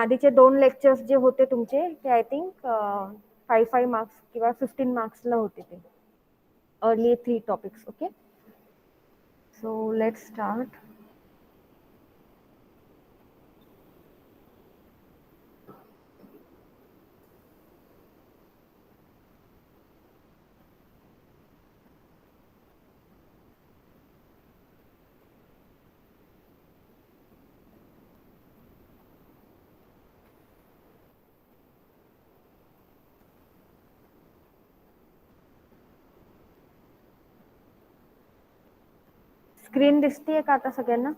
आधीचे 2 लेक्चर्स जे होते तुमचे ते आय थिंक 5 मार्क्स किंवा 15 मार्क्सला होते ते. Early 3 topics. Okay. So let's start. Screen दिसतीये का आता सगळ्यांना?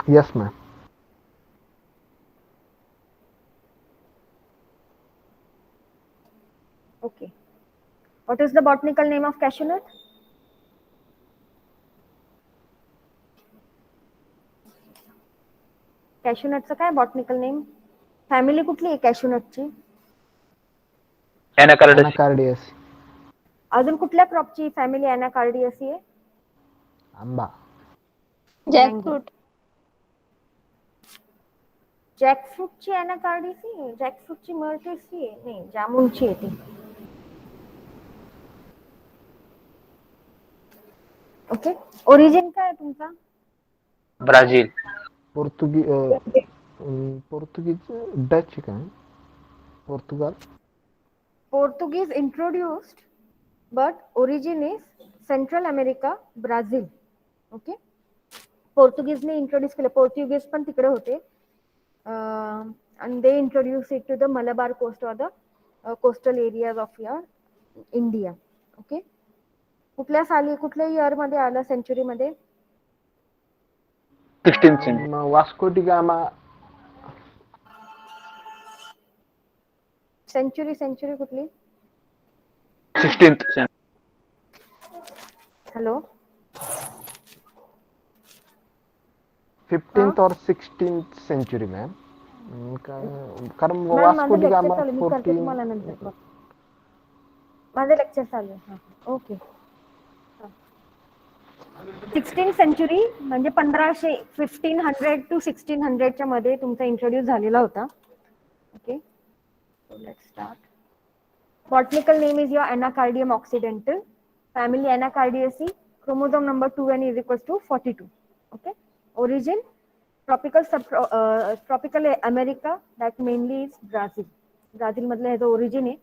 Yes, ma'am. Okay. What is the botanical name of cashew nut? Cashew नटचं काय बॉटनिकल नेम? फॅमिली कुठली आहे कॅश्यू नटची? Anacardiaceae. अजून कुठल्या क्रॉपची फॅमिली अॅनाकार्डियासी आहे? आंबा. जॅकफ्रूट. जॅकफ्रूटची अॅनाकार्डियासी आहे? जॅकफ्रूटची मर्टेसी आहे? नाही, जामुनची आहे ती. ओके. ओरिजिन काय आहे तुमचा? ब्राझील. पोर्तुगीज डच का? Portugal. Portuguese introduced, but origin is Central America, Brazil. Okay. पोर्तुगीजने इंट्रोड्यूस केलं. पोर्तुगीज पण तिकडे होते. And they introduced it to the Malabar coast or the coastal areas of your India. Okay. कुठल्या साली कुठल्या year मध्ये आला सेंचुरी मध्ये? 16th century. Vasco da Gama. Century कुठली? 16th century. Hello. 15th or 16th century, ma'am. कारण Vasco da gamma 14. माझं lecture चालू आहे. ओके. 16th सेंचुरी म्हणजे 1500 to 1600 च्या मध्ये तुमचा इंट्रोड्यूस झालेला होता. Okay. So let's start. Botanical name is your Anacardium occidental. Family Anacardiaceae. Chromosome number 2n is equals to 42. Okay. Origin tropical America, that mainly is Brazil. Brazil मधलं ह्याचं origin आहे.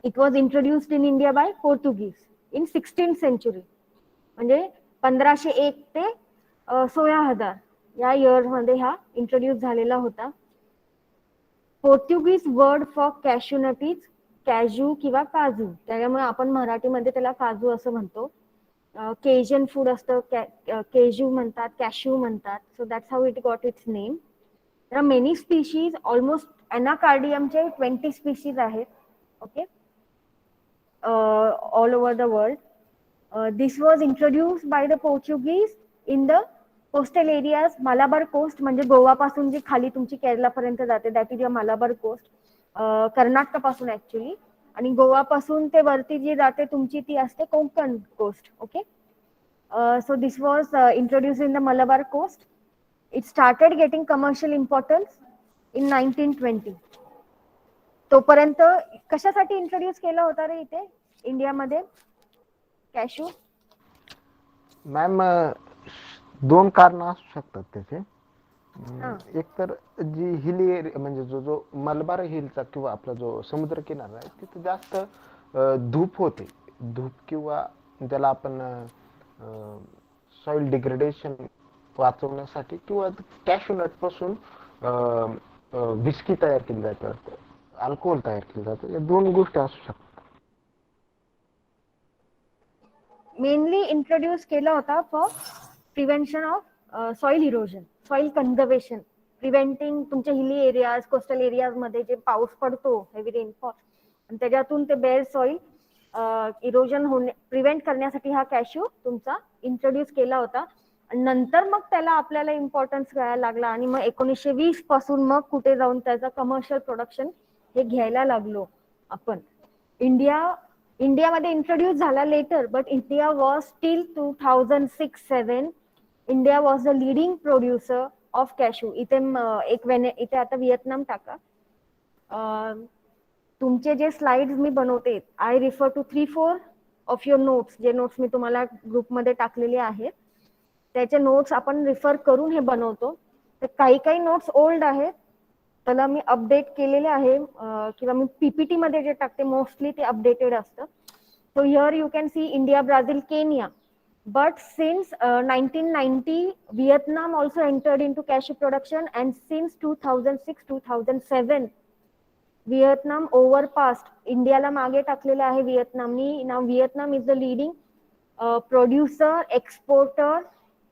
It was introduced in India by Portuguese in 16th century. म्हणजे 1501 ते 16,000 या year मध्ये हा introduce झालेला होता. Portuguese word for cashew nut is कॅजू किंवा काजू. त्यामुळे आपण मराठीमध्ये त्याला काजू असं म्हणतो. केजन फूड असतं, केजू म्हणतात, कॅश्यू म्हणतात. So that's how it got its name. There are many species. Almost अॅनाकार्डियमचे 20 स्पीशीज आहेत. Okay. All over the world. This was introduced by the Portuguese in the coastal areas. Malabar coast म्हणजे गोवापासून जी खाली तुमची केरलापर्यंत जाते that is your Malabar coast. कर्नाटकापासून ऍक्च्युली. आणि गोवापासून ते वरती जी जाते तुमची ती असते Konkan coast. Okay. So this was introduce in the Malabar coast. It started getting commercial importance in 1920. तोपर्यंत कशासाठी इंट्रोड्यूस केला होता रे इथे इंडियामध्ये कॅशू? मॅम 2 कारण असू शकतात त्याचे. एक तर जी हिली एरिया म्हणजे जो मलबार हिलचा किंवा आपला जो समुद्र किनारा आहे तिथे जास्त धूप होते. धूप किंवा त्याला आपण सॉइल डिग्रेडेशन वाचवण्यासाठी किंवा कॅश्यू नट पासून विस्की तयार केली जाते, अल्कोहोल तयार केलं जातं. या 2 गोष्टी असू शकतात. मेनली इंट्रोड्यूस केला होता for prevention of soil erosion, soil conservation, preventing तुमच्या हिली एरियाज, कोस्टल एरियाज मध्ये जे पाऊस पडतो हेवी रेनफॉल आणि त्याच्यातून ते बेअर सॉइल इरोजन होणे प्रिव्हेंट करण्यासाठी हा कॅश्यू तुमचा इंट्रोड्यूस केला होता. आणि नंतर मग त्याला आपल्याला इम्पॉर्टन्स कळायला लागला आणि मग 1920 पासून मग कुठे जाऊन त्याचा कमर्शियल प्रोडक्शन हे घ्यायला लागलो आपण. इंडिया इंडियामध्ये इंट्रोड्यूस झाला later, but India was still 2006-07 India was the leading producer of cashew. इथे इथे आता व्हिएतनाम टाका. तुमचे जे स्लाइड्स मी बनवते, I refer to 3-4 of your notes. जे नोट्स मी तुम्हाला ग्रुपमध्ये टाकलेले आहेत त्याचे नोट्स आपण रिफर करून हे बनवतो. तर काही काही नोट्स ओल्ड आहेत, त्याला मी अपडेट केलेले आहे किंवा मी पीपीटी मध्ये जे टाकते मोस्टली ते अपडेटेड असतं. So here you can C India, Brazil, Kenya. But since 1990, Vietnam also entered into cashew production, and since 2006-2007, Vietnam overpassed India ला मागे टाकलेलं आहे व्हिएतनामनी. Now Vietnam is the leading producer, exporter,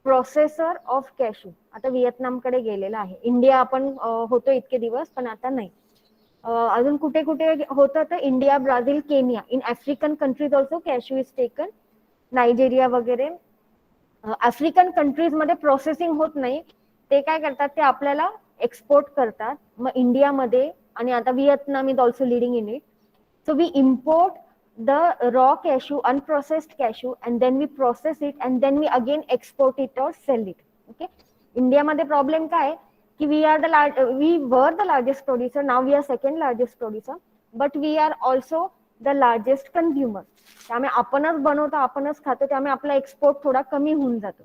processor of cashew. आता व्हिएतनामकडे गेलेला आहे. India आपण होतो इतके दिवस, पण आता नाही. अजून कुठे कुठे होतं तर India, Brazil, Kenya. In African countries also cashew is taken. Nigeria वगैरे आफ्रिकन कंट्रीज मध्ये प्रोसेसिंग होत नाही, ते काय करतात ते आपल्याला एक्सपोर्ट करतात. मग इंडियामध्ये आणि आता Vietnam is also leading in it. So we import the raw cashew, unprocessed cashew, and then we process it, and then we again export it or sell it. Okay. इंडियामध्ये प्रॉब्लेम काय की we were the largest producer, now we are second largest producer, but we are also the largest consumer. त्यामुळे आपणच बनवतो, आपणच खातो, त्यामुळे आपला एक्सपोर्ट थोडा कमी होऊन जातो.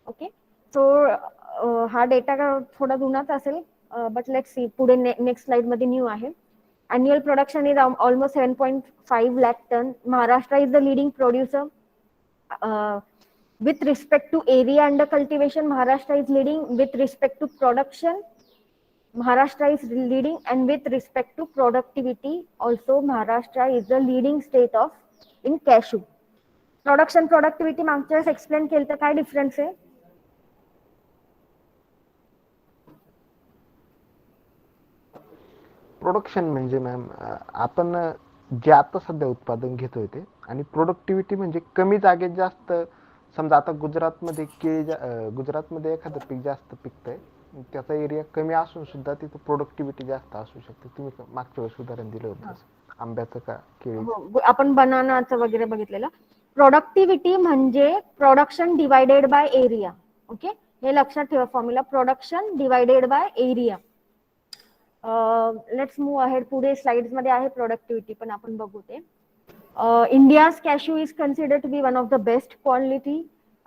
ओके. सो हा डेटा थोडा जुनाच असेल, बट लेट सी पुढे नेक्स्ट स्लाइड मध्ये न्यू आहे. Annual production is almost 7.5 lakh ton. Maharashtra is the leading producer. With respect to area under cultivation, Maharashtra is leading. With respect to production, Maharashtra is leading, and with respect to productivity, also Maharashtra is the leading state in cashew. Production productivity मागच्या वेळेस explain केलं तर काय difference आहे? Production म्हणजे ma'am आपण जे आता सध्या उत्पादन घेतोय ते, आणि प्रोडक्टिव्हिटी म्हणजे कमी जागेत जास्त. समजा आता गुजरातमध्ये गुजरातमध्ये एखादं पीक जास्त पिकतंय, त्याचा एरिया कमी असून सुद्धा तिथं प्रोडक्टिव्हिटी जास्त असू शकते. तुम्ही मागच्या वेळेस उदाहरण दिलं होतं आंब्याचं का केळी, आपण बनानाचं वगैरे बघितलेलं. प्रोडक्टिव्हिटी म्हणजे production divided by area. Okay, हे लक्षात ठेवा formula, production divided by area. Let's move ahead. पुढे स्लाइड्स मध्ये आहे प्रोडक्टिव्हिटी, पण आपण बघू ते. India's cashew is considered to be one of the best quality.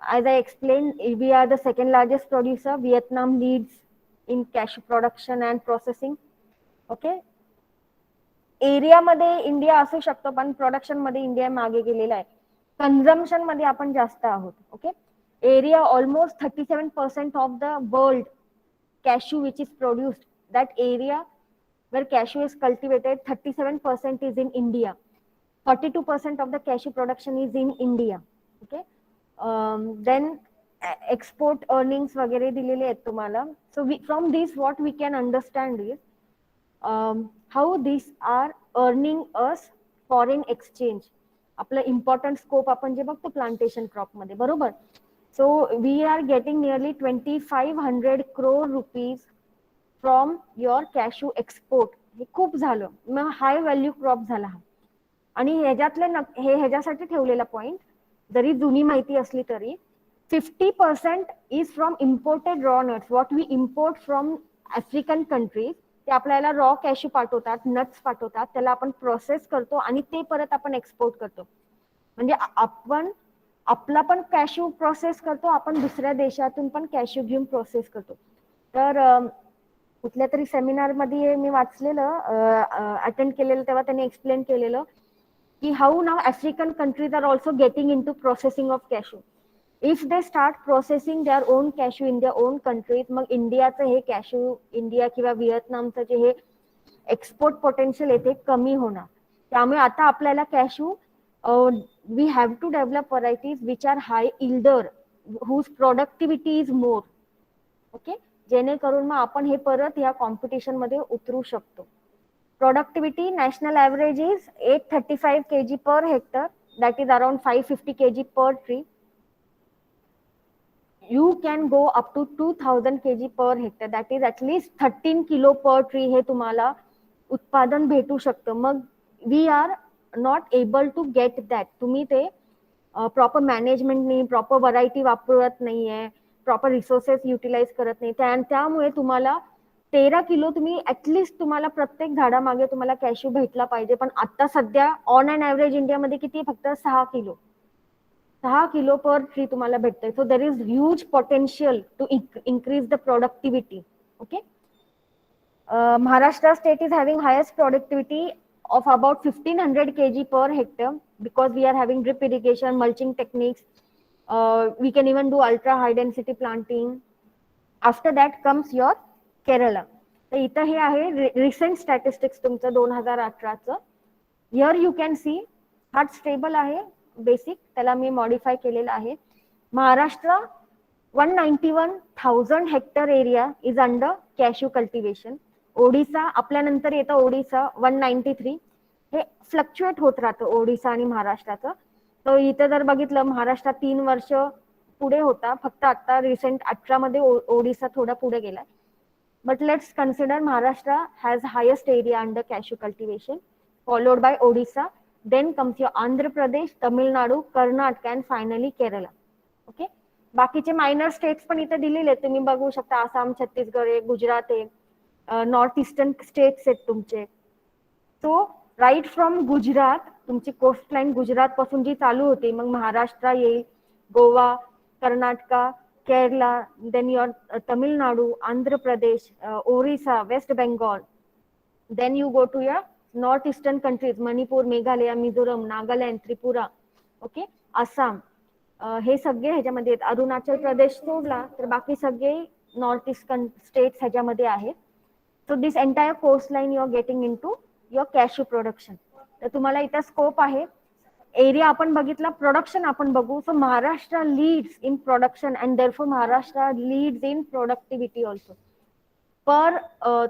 As I explained, we are the second largest producer. Vietnam leads in cashew production and processing. Okay. Area मध्ये India असू शकतो, पण production मध्ये India मागे गेलेला आहे. Consumption मध्ये आपण जास्त आहोत. Okay. Area almost 37% of the world cashew which is produced. That area where cashew is cultivated, 37% is in India. 42% of the cashew production is in India. Okay. Then export earnings वगैरे दिलेले आहेत तुम्हाला. So from this what we can understand is how these are earning us foreign exchange. आपलं important scope आपण जे बघतो plantation crop मध्ये, बरोबर. So we are getting nearly 2500 crore rupees from your cashew export. हे खूप झालं, मग हाय व्हॅल्यू क्रॉप झाला हा. आणि ह्याच्यातले हे ह्याच्यासाठी ठेवलेला पॉइंट, जरी जुनी माहिती असली तरी 50% is from imported raw nuts. What we import from African countries, ते आपल्याला रॉ कॅशू पाठवतात, नट्स पाठवतात, त्याला आपण प्रोसेस करतो आणि ते परत आपण एक्सपोर्ट करतो. म्हणजे आपण आपला पण कॅशू प्रोसेस करतो, आपण दुसऱ्या देशातून पण कॅशू घेऊन प्रोसेस करतो. तर कुठल्या तरी सेमिनार मध्ये मी वाचलेलं, अटेंड केलेलं, तेव्हा त्यांनी एक्सप्लेन केलेलं की how now African countries are also getting in to processing of cashew. If they start processing their own cashew in their own countries, मग इंडियाचं हे कॅशू, इंडिया किंवा व्हिएतनामचं जे हे एक्सपोर्ट पोटेन्शियल येते कमी होणार. त्यामुळे आता आपल्याला cashew, we have to develop varieties which are high yielder, whose productivity is more. Okay, जेणेकरून मग आपण हे परत या कॉम्पिटिशन मध्ये उतरू शकतो. Productivity national average is 835 kg per hectare, that is around 550 kg per tree. You can go up to 2000 kg per hectare, that is at least 13 kilo per tree हे तुम्हाला उत्पादन भेटू शकतं. मग we are not able to get that. तुम्ही ते proper management नाही, proper variety वापरत नाहीये, प्रॉपर रिसोर्सेस युटिलाइज करत नाही, त्यामुळे तुम्हाला 13 किलो तुम्ही ऍटलिस्ट तुम्हाला प्रत्येक झाडामागे तुम्हाला कॅश्यू भेटला पाहिजे. पण आता सध्या ऑन अँड ऍव्हरेज इंडियामध्ये किती फक्त 6 किलो पर ट्री तुम्हाला भेटतंय. So there is huge potential to increase the productivity. Okay. Maharashtra state is having highest productivity of about 1500 kg per hectare because we are having drip irrigation, mulching techniques. We can even do ultra high density planting. After that comes your Kerala. तर इथं हे आहे recent statistics तुमचं 2018चं. Here you can see हा stable आहे basic, त्याला मी मॉडिफाय केलेलं आहे. Maharashtra 191,000 hectare area is under cashew cultivation. Odisha आपल्यानंतर येतं ओडिसा 193. हे फ्लक्च्युएट होत राहतं ओडिसा आणि महाराष्ट्राचं. तर इथं जर बघितलं महाराष्ट्र 3 वर्ष पुढे होता, फक्त आता रिसेंट 18 मध्ये ओडिसा थोडा पुढे गेलाय. But let's consider Maharashtra has highest area under cashew cultivation, followed by Odisha, then comes your Andhra Pradesh, Tamil Nadu, Karnataka and finally Kerala. Okay. बाकीचे मायनर स्टेट्स पण इथे दिलेले आहेत, तुम्ही बघू शकता. आसाम, छत्तीसगड आहे, गुजरात आहे, नॉर्थ ईस्टर्न स्टेट्स आहेत तुमचे. सो राईट फ्रॉम गुजरात, तुमची कोस्टलाईन गुजरात पासून जी चालू होते, मग महाराष्ट्र येईल, Goa, Karnataka, Kerala, then your Tamil Nadu, Andhra Pradesh, Orissa, West Bengal. Then you go to your north eastern countries, Manipur, Meghalaya, Mizoram, Nagaland, Tripura. Okay. Assam, हे सगळे ह्याच्यामध्ये आहेत. अरुणाचल प्रदेश सोडला तर बाकी सगळे नॉर्थ ईस्टर्न स्टेट्स ह्याच्यामध्ये आहेत. So this entire coast line you are getting in to your cashew production. तर तुम्हाला इथं स्कोप आहे. एरिया आपण बघितला, प्रोडक्शन आपण बघू. So Maharashtra leads in production and therefore Maharashtra leads in productivity also. पर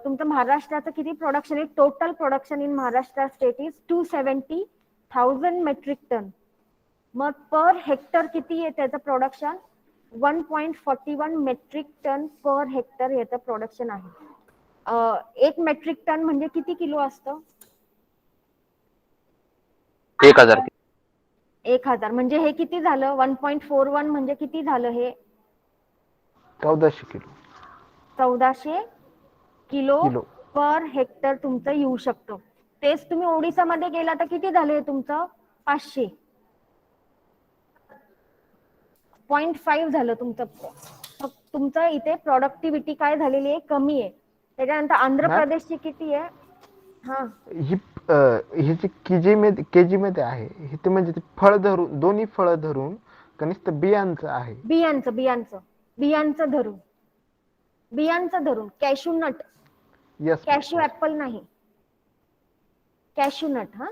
तुमचं महाराष्ट्राचं किती प्रोडक्शन आहे? Total production in Maharashtra state is 270,000 metric ton. मग पर हेक्टर किती आहे त्याचं production? 1.41 metric ton per hectare याचं प्रोडक्शन आहे. 1 मेट्रिक टन म्हणजे किती किलो असतं? 1000. 1000 म्हणजे हे किती झालं? 1.41 म्हणजे किती झालं? हे 1400 किलो. 1400 किलो पर हेक्टर तुमचं येऊ शकतं. तेच तुम्ही ओडिसामध्ये गेला तर किती झाले तुमचं? 500.5 झालं तुमचं. तुमचं इथे प्रोडक्टिव्हिटी काय झालेली आहे? कमी आहे. त्याच्यानंतर आंध्र प्रदेशची किती आहे? हा, ही जी केजी मध्ये आहे, हे ते म्हणजे फळ धरून, दोन्ही फळ धरून कनिष्ठ बियांचं आहे. बियांचं धरून cashew nut, yes. Cashew apple नाही, कॅश्यू नट. हा,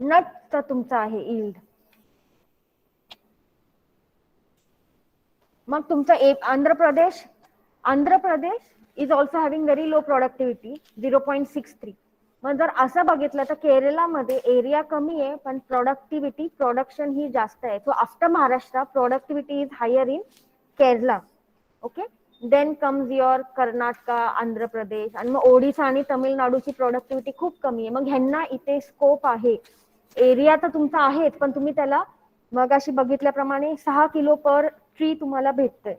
नटचा तुमचा आहे यील्ड. मग तुमचं Andhra Pradesh is also having very low productivity 0.63. मग जर असं बघितलं तर केरलामध्ये एरिया कमी आहे पण प्रोडक्शन ही जास्त आहे. So after Maharashtra productivity is higher in Kerala. Okay. Then comes your Karnataka, Andhra Pradesh, आणि मग ओडिसा आणि तमिळनाडूची प्रोडक्टिव्हिटी खूप कमी आहे. मग ह्यांना इथे स्कोप आहे. एरिया तर तुमचा आहेच, पण तुम्ही त्याला मग अशी बघितल्याप्रमाणे 6 किलो पर ट्री तुम्हाला भेटतंय.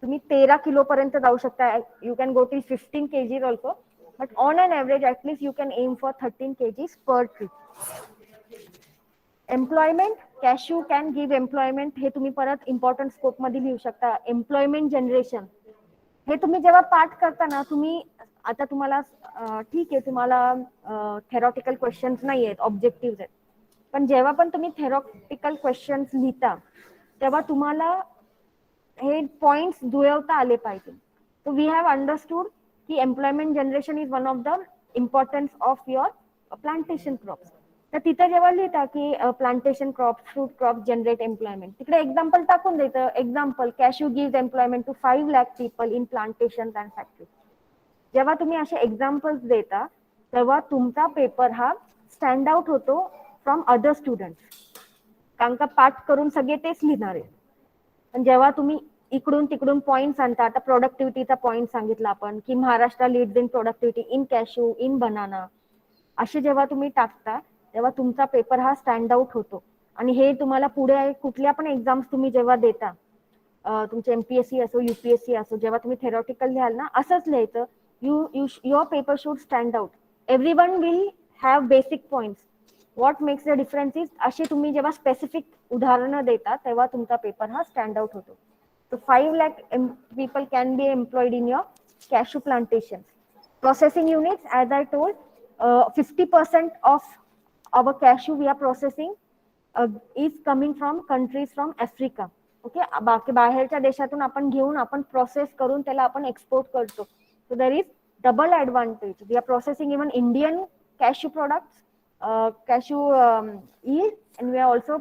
तुम्ही 13 किलो पर्यंत जाऊ शकता. You can go till 15 kgs also, but on an average at least you can aim for 13 kgs per tree. Employment, cashew can give employment, हे तुम्ही परत इम्पॉर्टंट स्कोप मध्ये लिहू शकता. एम्प्लॉयमेंट जनरेशन हे तुम्ही जेव्हा पाठ करता ना, तुम्ही आता तुम्हाला ठीक आहे, तुम्हाला थेरॉटिकल क्वेश्चन्स नाही आहेत, ऑब्जेक्टिव्ह आहेत, पण जेव्हा पण तुम्ही थेरॉटिकल क्वेश्चन्स लिहिता तेव्हा तुम्हाला हे पॉइंट्स जुळवता आले पाहिजे. सो वी हॅव अंडरस्टूड की employment generation is one of the importance of your plantation crops. तर तिथे जेव्हा लिहिता की plantation crop, fruit crop generate employment, तिकडे एक्झाम्पल टाकून द्यायचं. Example, cashew give employment to 5 lakh people in plantation and factory. जेव्हा तुम्ही असे एक्झाम्पल्स देता तेव्हा तुमचा पेपर हा स्टँड आउट होतो फ्रॉम अदर स्टुडंट्स, कारण का पाठ करून सगळे तेच लिहिणार आहे. पण जेव्हा तुम्ही इकडून तिकडून पॉइंट आणता, आता प्रोडक्टिव्हिटीचा पॉइंट सांगितला आपण की Maharashtra leads in productivity in cashew, in banana. असे जेव्हा तुम्ही टाकता तेव्हा तुमचा पेपर हा स्टँड आउट होतो. आणि हे तुम्हाला पुढे कुठल्या पण एक्झाम्स तुम्ही जेव्हा देता, तुमचे एमपीएससी असो युपीएससी असो, जेव्हा तुम्ही थेरॉटिकल लिहाल ना, असंच लिहायचं, your paper should stand out, everyone will have basic points, what makes the difference is, अशी तुम्ही जेव्हा स्पेसिफिक उदाहरणं देता तेव्हा तुमचा पेपर हा स्टँड आउट होतो. So 5 lakh people can be employed in your cashew plantations. Processing units, as I told, 50% of our cashew we are processing is coming from countries from Africa. Okay, बाकी बाहेरच्या देशातून आपण घेऊन आपण process करून त्याला आपण एक्सपोर्ट करतो. So there is double advantage. We are processing even Indian cashew products, cashew yield, and we are also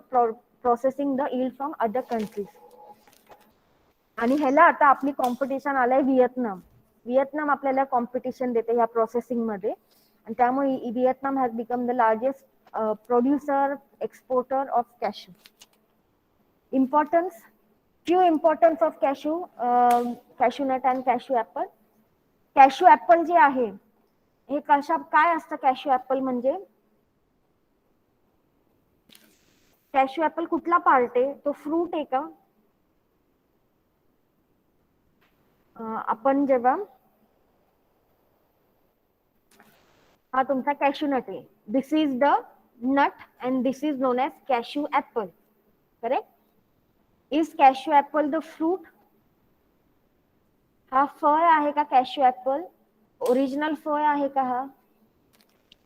processing the yield from other countries. आणि ह्याला आता आपली कॉम्पिटिशन आलंय व्हिएतनाम आपल्याला कॉम्पिटिशन देते ह्या प्रोसेसिंग मध्ये, आणि त्यामुळे Vietnam has become the largest producer exporter of cashew. Few importance of cashew, cashew nut and cashew apple. Cashew apple जे आहे हे काय असतं कॅशू ऍपल म्हणजे, कॅशू ऍपल कुठला पार्ट आहे, तो फ्रूट आहे का? आपण जेव्हा हा तुमचा कॅशू नट आहे, this is the nut and this is known as cashew apple, correct? Is cashew apple the fruit? हा फळ आहे का कॅशू ऍपल? ओरिजिनल फळ आहे का हा?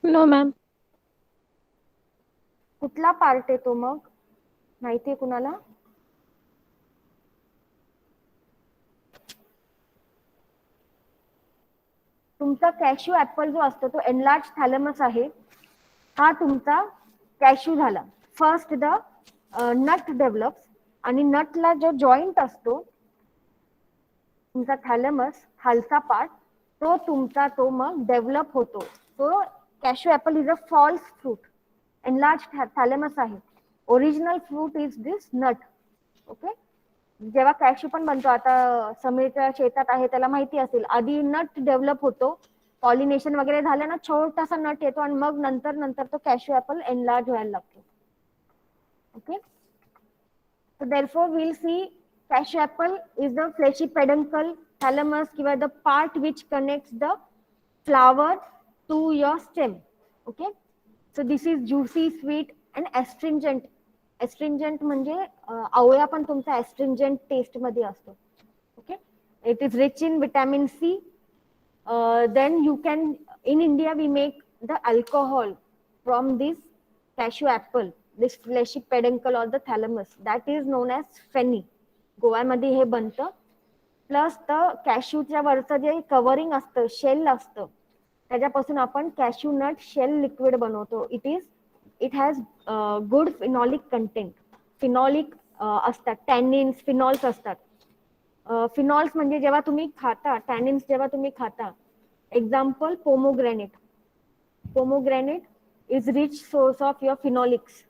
No ma'am. कुठला पार्ट आहे तो मग, माहितीये कुणाला? तुमचा कॅशू ऍपल जो असतो तो एनलार्ज थॅलेमस आहे, हा तुमचा कॅशू झाला. फर्स्ट द नट डेव्हलप्स, आणि नटला जो जॉईंट असतो तुमचा थॅलेमस खालचा पार्ट, तो तुमचा तो मग डेव्हलप होतो. So cashew apple is a false fruit, enlarge thalamus आहे. Original fruit is this nut. Okay, जेव्हा कॅशू पण बनतो, आता समीरच्या शेतात आहे त्याला माहिती असेल, आधी नट डेव्हलप होतो, पॉलिनेशन वगैरे झालं ना, छोटासा नट येतो आणि मग नंतर तो कॅशू ऍपल एनलार्ज व्हायला लागतो. Okay, so therefore we'll see cashew apple is the fleshy peduncle, thalamus किंवा the part which connects the flower to your stem. Okay, so this is juicy, sweet and astringent. Astringent म्हणजे आवळा पण तुमचा astringent taste मध्ये असतो. Okay, it is rich in vitamin C. Then you can, in India we make the alcohol from this cashew apple, this fleshy peduncle or the thalamus, that is known as fenny. गोव्यामध्ये हे बनतं. Plus the कॅशूच्या वरचं जे covering असतं, shell असतं, त्याच्यापासून आपण cashew nut shell liquid बनवतो. It has good phenolic content. Phenolic असतात, टॅनिन्स, फिनॉल्स असतात. फिनॉल्स म्हणजे जेव्हा तुम्ही खाता, टॅनिन्स जेव्हा तुम्ही खाता, example pomegranate is rich source of your phenolics.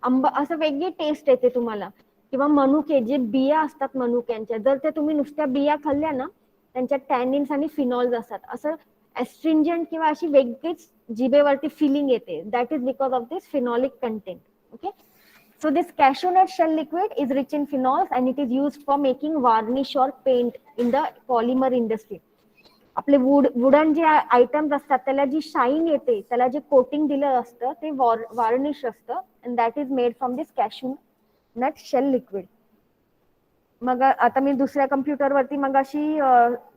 आंबा असं वेगळी टेस्ट येते तुम्हाला. किंवा मनुके, जे बिया असतात मनुक्यांच्या, जर ते तुम्ही नुसत्या बिया खाल्ल्या ना, त्यांच्यात टॅनिन्स आणि फिनॉल्स असतात. असं एस्ट्रिंजंट किंवा अशी वेगळीच जिभेवरती फिलिंग येते. That is because of this phenolic content. Okay, so this cashew nut shell liquid is rich in phenols and it is used for making varnish or paint in the polymer industry. आपले wooden जे items असतात त्याला जी shine येते, त्याला जे coating दिलं असतं ते वार्निश असतं, and that is made from this cashew nut shell liquid. मग आता मी दुसऱ्या कम्प्युटरवरती मग अशी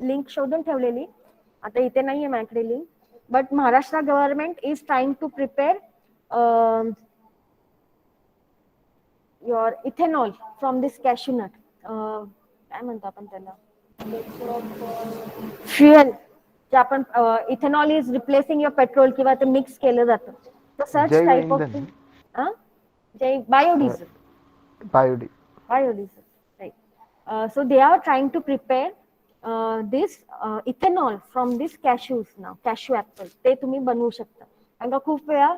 लिंक शोधून ठेवलेली, आता इथे नाहीये माझ्याकडे link, but Maharashtra government is trying to prepare your ethanol from this cashew nut. काय म्हणतो आपण त्याला, फ्युएल, जे आपण ethanol is replacing your petrol किंवा ते मिक्स केलं जातं, तर सच जैव टाइप ऑफ इंधन. Biodiesel. Biodiesel, right? So they are trying to prepare this ethanol from these cashews now, cashew apple. ते तुम्ही बनवू शकता. कारण का खूप वेळा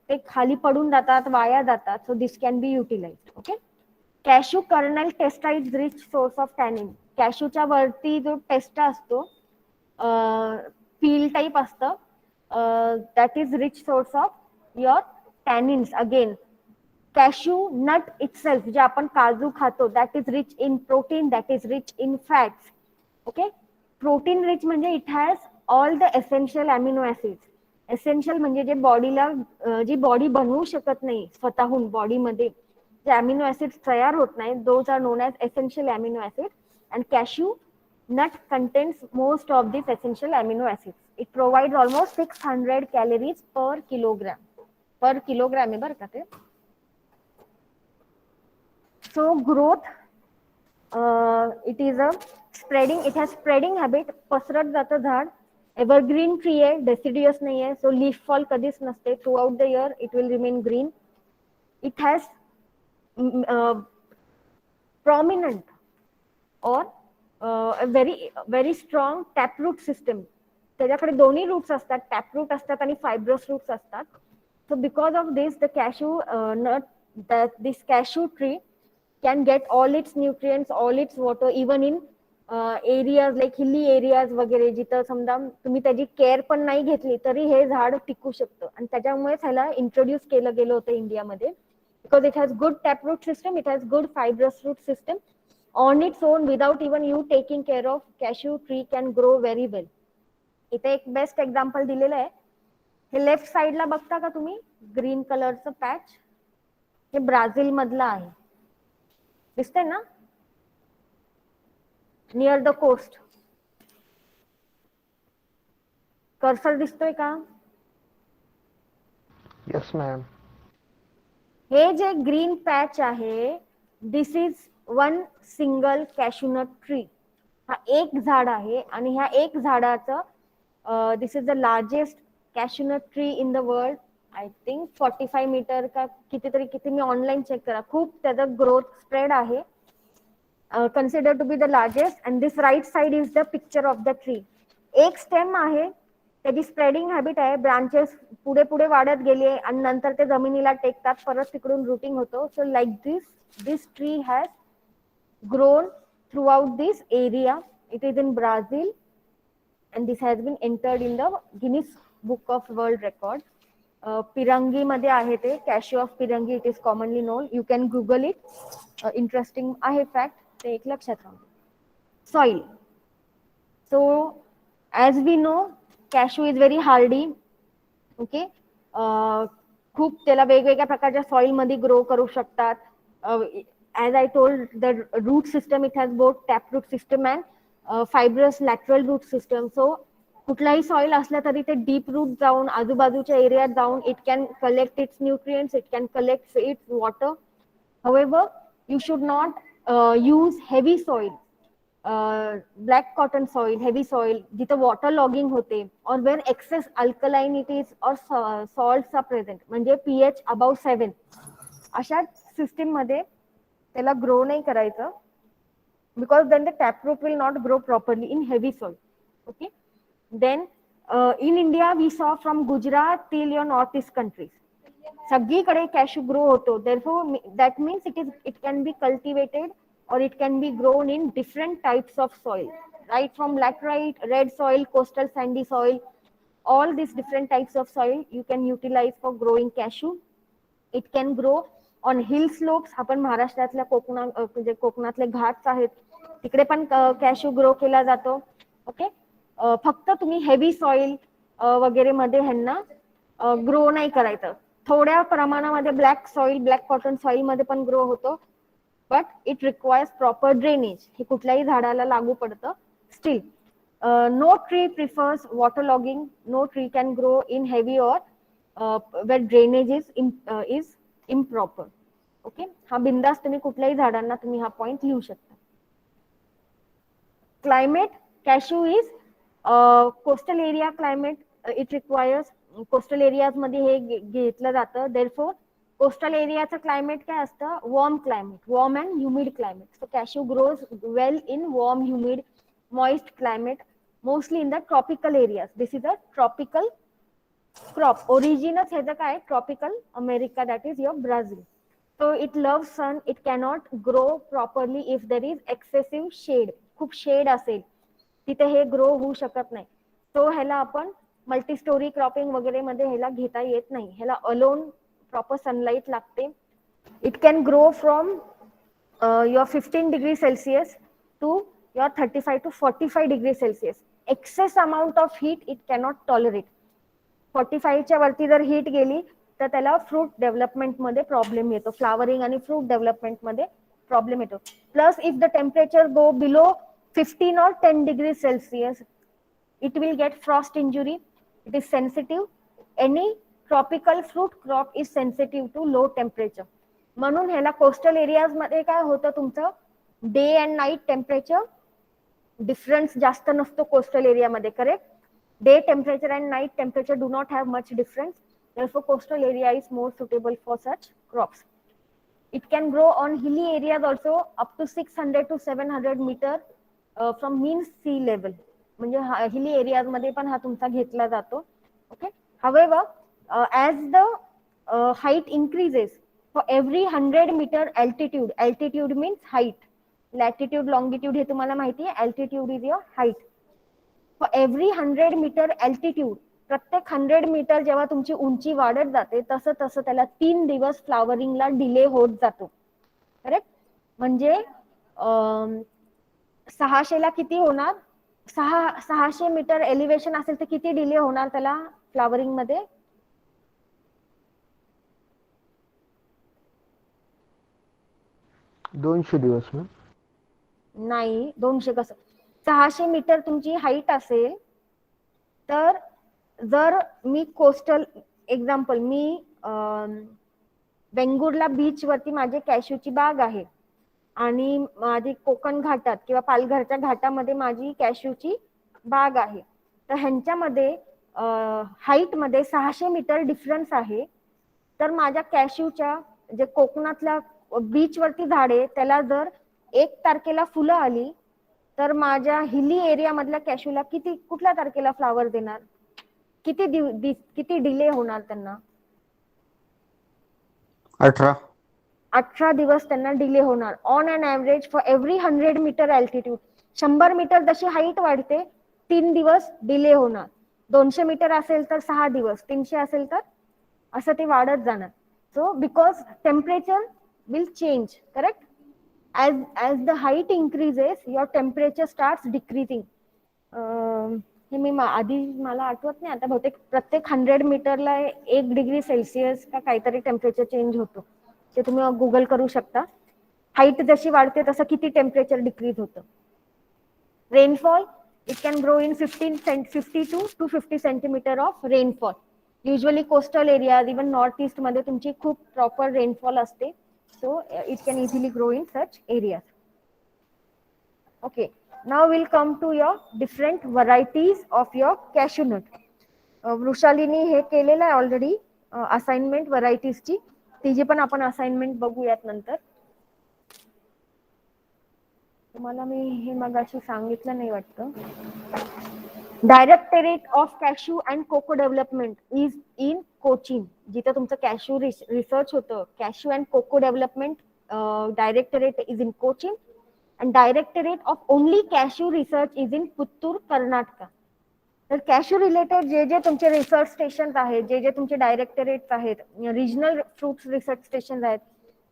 ते खाली पडून जातात, वाया जातात. So this can be utilized. Okay. Cashew kernel testa is rich source of tannin. कॅशूच्या वरती जो टेस्टा असतो, पील टाईप असतं, that is rich source of your tannins. Again, cashew nut itself, जे आपण काजू खातो, that is rich in protein, that is rich in fats. Okay, protein rich म्हणजे it has all the essential amino acids. Essential म्हणजे जे बॉडीला, जी body बनवू शकत नाही स्वतःहून, बॉडीमध्ये जे अमिनो ऍसिड्स तयार होत नाही, those are known as essential amino acid. And cashew nut contains most of these essential amino acids. It provides almost 600 calories per kilogram. Per kilogram आहे बरं का ते. So growth, it is a spreading, it has spreading habit. पसरत जातं झाड. Evergreen tree आहे, deciduous नाही आहे, सो लीफ फॉल कधीच नसते. Through out the year it will remain green. It has prominent or very strong taproot system. त्याच्याकडे दोन्ही रूट्स असतात, टॅपरूट असतात आणि फायब्रस रूट्स असतात. So because of this, the cashew nut, that this cashew tree can get all its nutrients, all its water, even in areas like hilly areas वगैरे, जिथं समजा तुम्ही त्याची केअर पण नाही घेतली तरी हे झाड टिकू शकतं. आणि त्याच्यामुळेच ह्याला इंट्रोड्यूस केलं गेलं होतं इंडियामध्ये. Because it has good taproot system, it has good fibrous root system. On its own, without even you taking care of, cashew tree can grow very well. इथे एक बेस्ट एक्झाम्पल दिलेलं आहे. हे लेफ्ट साइडला बघता का तुम्ही, ग्रीन कलरचं पॅच, हे ब्राझील मधलं आहे, दिसतंय ना, नियर द कोस्ट. कर्सर दिसतोय का? Yes ma'am. हे जे ग्रीन पॅच आहे, this is one single cashew nut tree. हा एक झाड आहे आणि ह्या एक झाडाचं this is the largest cashew nut tree in the world. I think 45 metre का कितीतरी, किती मी ऑनलाईन चेक करा, खूप त्याचा ग्रोथ स्प्रेड आहे. Consider to be the largest. And this right side is the picture of the tree. एक stem आहे, त्याची स्प्रेडिंग हॅबिट आहे, ब्रांचेस पुढे पुढे वाढत गेले आणि नंतर ते जमिनीला टेकतात, परत तिकडून रूटिंग होतो. So like this tree has grown throughout this area. It is in Brazil and this has been entered in the Guinness Book of World Records. Pirangi मध्ये आहे ते, cashew of Pirangi, it is commonly known. You can Google it. Interesting आहे fact, ते एक लक्षात राहू. Soil. So as we know, cashew is very hardy. Okay, खूप त्याला वेगवेगळ्या प्रकारच्या सॉइल मध्ये ग्रो करू शकतात. As I told, the root system, it has both taproot system and fibrous lateral root system. So कुठलाही सॉइल असला तरी ते डीप रूट जाऊन, आजूबाजूच्या एरियात जाऊन, it can collect it's nutrients, it can collect it's water. However, you should not use heavy soil, black cotton soil, heavy soil, जिथं water logging होते, or where excess alkalinities or salts are present, म्हणजे pH above 7, अशा system मध्ये त्याला grow नाही करायचं. Because then the taproot will not grow properly in heavy soil. Okay, then in India we saw from Gujarat till your north east countries, सगळीकडे cashew grow होतो. Therefore that means it can be cultivated or it can be grown in different types of soil, right from laterite, red soil, coastal sandy soil, all these different types of soil you can utilize for growing cashew. It can grow on hill slopes. आपण महाराष्ट्रातल्या म्हणजे कोकणातले घाट्स आहेत तिकडे पण cashew grow केला जातो. Okay, फक्त तुम्ही हेवी सॉइल वगैरे मध्ये ह्यांना ग्रो नाही करायचं. थोड्या प्रमाणामध्ये black soil, black cotton soil मध्ये पण ग्रो होतो, but it requires proper drainage. हे कुठल्याही झाडाला लागू पडतं. Still no tree prefers water logging. No tree can grow in heavy or where drainage is improper. Okay, हा बिंदास तुम्ही कुठल्याही झाडांना तुम्ही हा पॉइंट लिहू शकता. Climate, cashew is coastal area climate. It requires, coastal areas मध्ये हे घेतलं जातं. देअरफॉर कोस्टल एरियाचं क्लायमेट काय असतं? Warm climate, warm and humid climate. So cashew grows well in warm, humid, moist climate, mostly in the tropical areas. This is a tropical crop. ओरिजिनच ह्याचं काय? Tropical America, that is your Brazil. So it love sun. It cannot grow properly if there is excessive shade. खूप shade असेल तिथे हे grow होऊ शकत नाही. सो ह्याला आपण मल्टी स्टोरी क्रॉपिंग वगैरे मध्ये ह्याला घेता येत नाही. ह्याला अलोन प्रॉपर सनलाईट लागते. It can grow from your 15 degree Celsius to your 35 to 45 degree Celsius. Excess amount of heat it cannot tolerate. 45 च्या वरती जर हीट गेली तर त्याला फ्रूट डेव्हलपमेंट मध्ये प्रॉब्लेम येतो. फ्लावरिंग आणि फ्रूट डेव्हलपमेंट मध्ये प्रॉब्लेम येतो. Plus if the temperature go below 15 or 10 degree Celsius, it will get frost injury. It is sensitive. Any tropical fruit crop is sensitive to low temperature. म्हणून ह्याला coastal areas मध्ये काय होतं, तुमचं day and night temperature difference जास्त नसतो coastal एरियामध्ये. Correct. Day temperature and night temperature do not have much difference. Therefore coastal area is more suitable for such crops. It can grow on hilly areas also up to 600 to 700 meter from mean sea level. म्हणजे hilly areas मध्ये पण हा तुमचा घेतला जातो. Okay. However, as the height increases, for every 100 meter altitude means height. Latitude, longitude हे तुम्हाला माहिती आहे. Altitude is your height. For every 100 meter altitude, प्रत्येक 100 मीटर जेव्हा तुमची उंची वाढत जाते तसं तसं त्याला 3 दिवस फ्लावरिंगला डिले होत जातो. करेक्ट. म्हणजे 600 ला किती होणार, 600 मीटर एलिव्हेशन असेल तर किती डिले होणार त्याला फ्लावरिंग मध्ये. $200 दिवस ना. नाही, 200 कसं. 600 मीटर तुमची हाईट असेल तर जर मी कोस्टल एक्झाम्पल, मी वेंगुर्ला बीच वरती माझे कॅशूची बाग आहे आणि माझी कोकण घाटात किंवा पालघरच्या घाटामध्ये माझी कॅशूची बाग आहे, तर ह्यांच्यामध्ये हाईट मध्ये 600 मीटर डिफरन्स आहे. तर माझ्या कॅशूच्या जे कोकणातल्या बीच वरती झाडे त्याला जर 1 तारखेला फुलं आली तर माझ्या हिली एरिया मधल्या कॅशूला कुठल्या तारखेला फ्लावर देणार, किती डिले होणार त्यांना. 18 दिवस त्यांना डिले होणार. On an average for every 100 meter altitude. 100 meter जशी हाईट वाढते 3 दिवस डिले होणार. 200 मीटर असेल तर 6 दिवस, 300 असेल तर असं ते वाढत जाणार. So because temperature will change. Correct. As the height increases, your temperature starts decreasing. हे मी आधी मला आठवत नाही आता, बहुतेक प्रत्येक 100 मीटरला 1 डिग्री सेल्सिअस का काहीतरी टेम्परेचर चेंज होतो. ते तुम्ही गुगल करू शकता. हाईट जशी वाढते तसं किती टेम्परेचर डिक्रीज होतं. Rainfall, it can grow in 50 to 50 centimetre of rainfall. Usually coastal area, even north east मध्ये तुमची खूप प्रॉपर रेनफॉल असते. So it can easily grow in such areas. Okay, now we'll come to your different varieties of your cashew nut. वृषालीनी हे केलेलं आहे already assignment व्हरायटीजची, तिची पण आपण असाइनमेंट बघूयात नंतर. तुम्हाला मी हे मगाशी सांगितलं नाही वाटतं. Directorate of cashew and cocoa development is in Cochin. जिथे तुमचं कॅशू रिसर्च होतं, cashew and cocoa development directorate is in Cochin and directorate of only cashew research is in Puttur, Karnataka. तर कॅशू रिलेटेड जे तुमचे रिसर्च स्टेशन आहेत, जे तुमचे डायरेक्टरेट आहेत, रिजनल फ्रुट्स रिसर्च स्टेशन आहेत,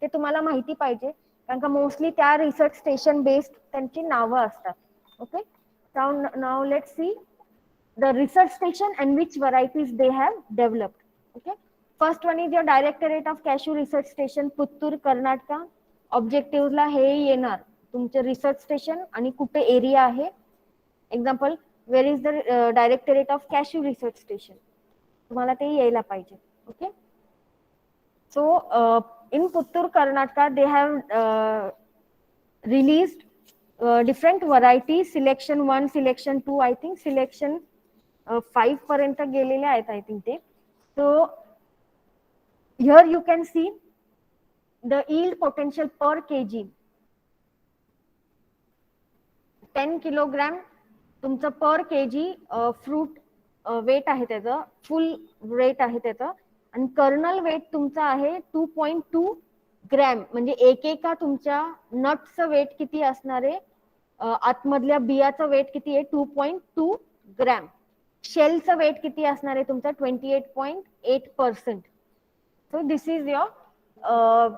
ते तुम्हाला माहिती पाहिजे, कारण का मोस्टली त्या रिसर्च स्टेशन बेस्ड त्यांची नावं असतात. Okay. Now let's see the research station and which varieties they have developed. Okay. First one is your Directorate of Cashew Research Station, Puttur, Karnataka. Objectives ला हे येणार तुमचे रिसर्च स्टेशन आणि कुठे area आहे. Example, where is the directorate of cashew research station, तुम्हाला ते यायला पाहिजे. Okay. So in Puttur, Karnataka they have released different varieties, selection 1, selection 2, I think selection 5 पर्यंत गेलेले आहेत आय थिंक ते. So here you can see the yield potential per kg. 10 kilogram तुमचं पर KG fruit weight आहे, त्याचं फुल वेट आहे त्याचं. आणि कर्नल वेट तुमचं आहे 2.2 ग्रॅम. म्हणजे एकेका तुमच्या नटचं वेट किती असणार आहे, आतमधल्या बियाचं वेट किती आहे, 2.2 ग्रॅम. शेलचं वेट किती असणार आहे तुमचं 28.8%. So this is your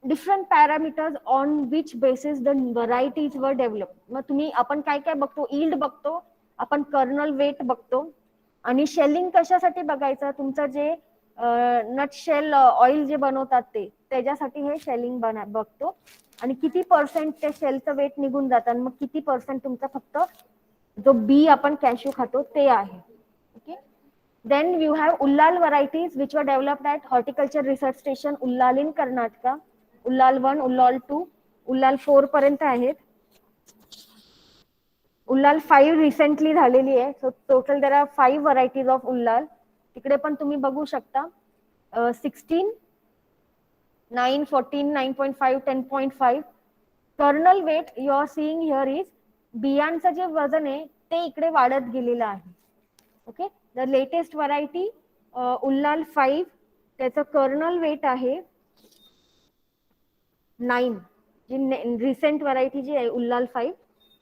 different parameters on which basis the varieties वर डेव्हलप. मग तुम्ही आपण काय काय बघतो, इल्ड बघतो, आपण कर्नल वेट बघतो, आणि शेलिंग कशासाठी बघायचं, तुमचं जे नट शेल ऑइल जे बनवतात ते त्याच्यासाठी हे शेलिंग बघतो, आणि किती पर्सेंट ते शेलचं वेट निघून जातात, मग किती पर्सेंट तुमचा फक्त जो बी आपण कॅशू खातो ते आहे. Okay. Then you have Ullal varieties which were developed at Horticulture Research Station Ullal in Karnataka. Ullal 1, Ullal 2, Ullal 4 पर्यंत आहेत. Ullal 5 रिसेंटली झालेली आहे. So total there are 5 varieties of Ullal. तिकडे पण तुम्ही बघू शकता 16, 9, 14, 9.5, 10.5. Kernel weight you are seeing here is बियांचं जे वजन आहे ते इकडे वाढत गेलेलं आहे. Okay. The latest variety Ullal 5, त्याचं कर्नल वेट आहे 9. जी रिसेंट व्हरायटी जी आहे उल्लाल 5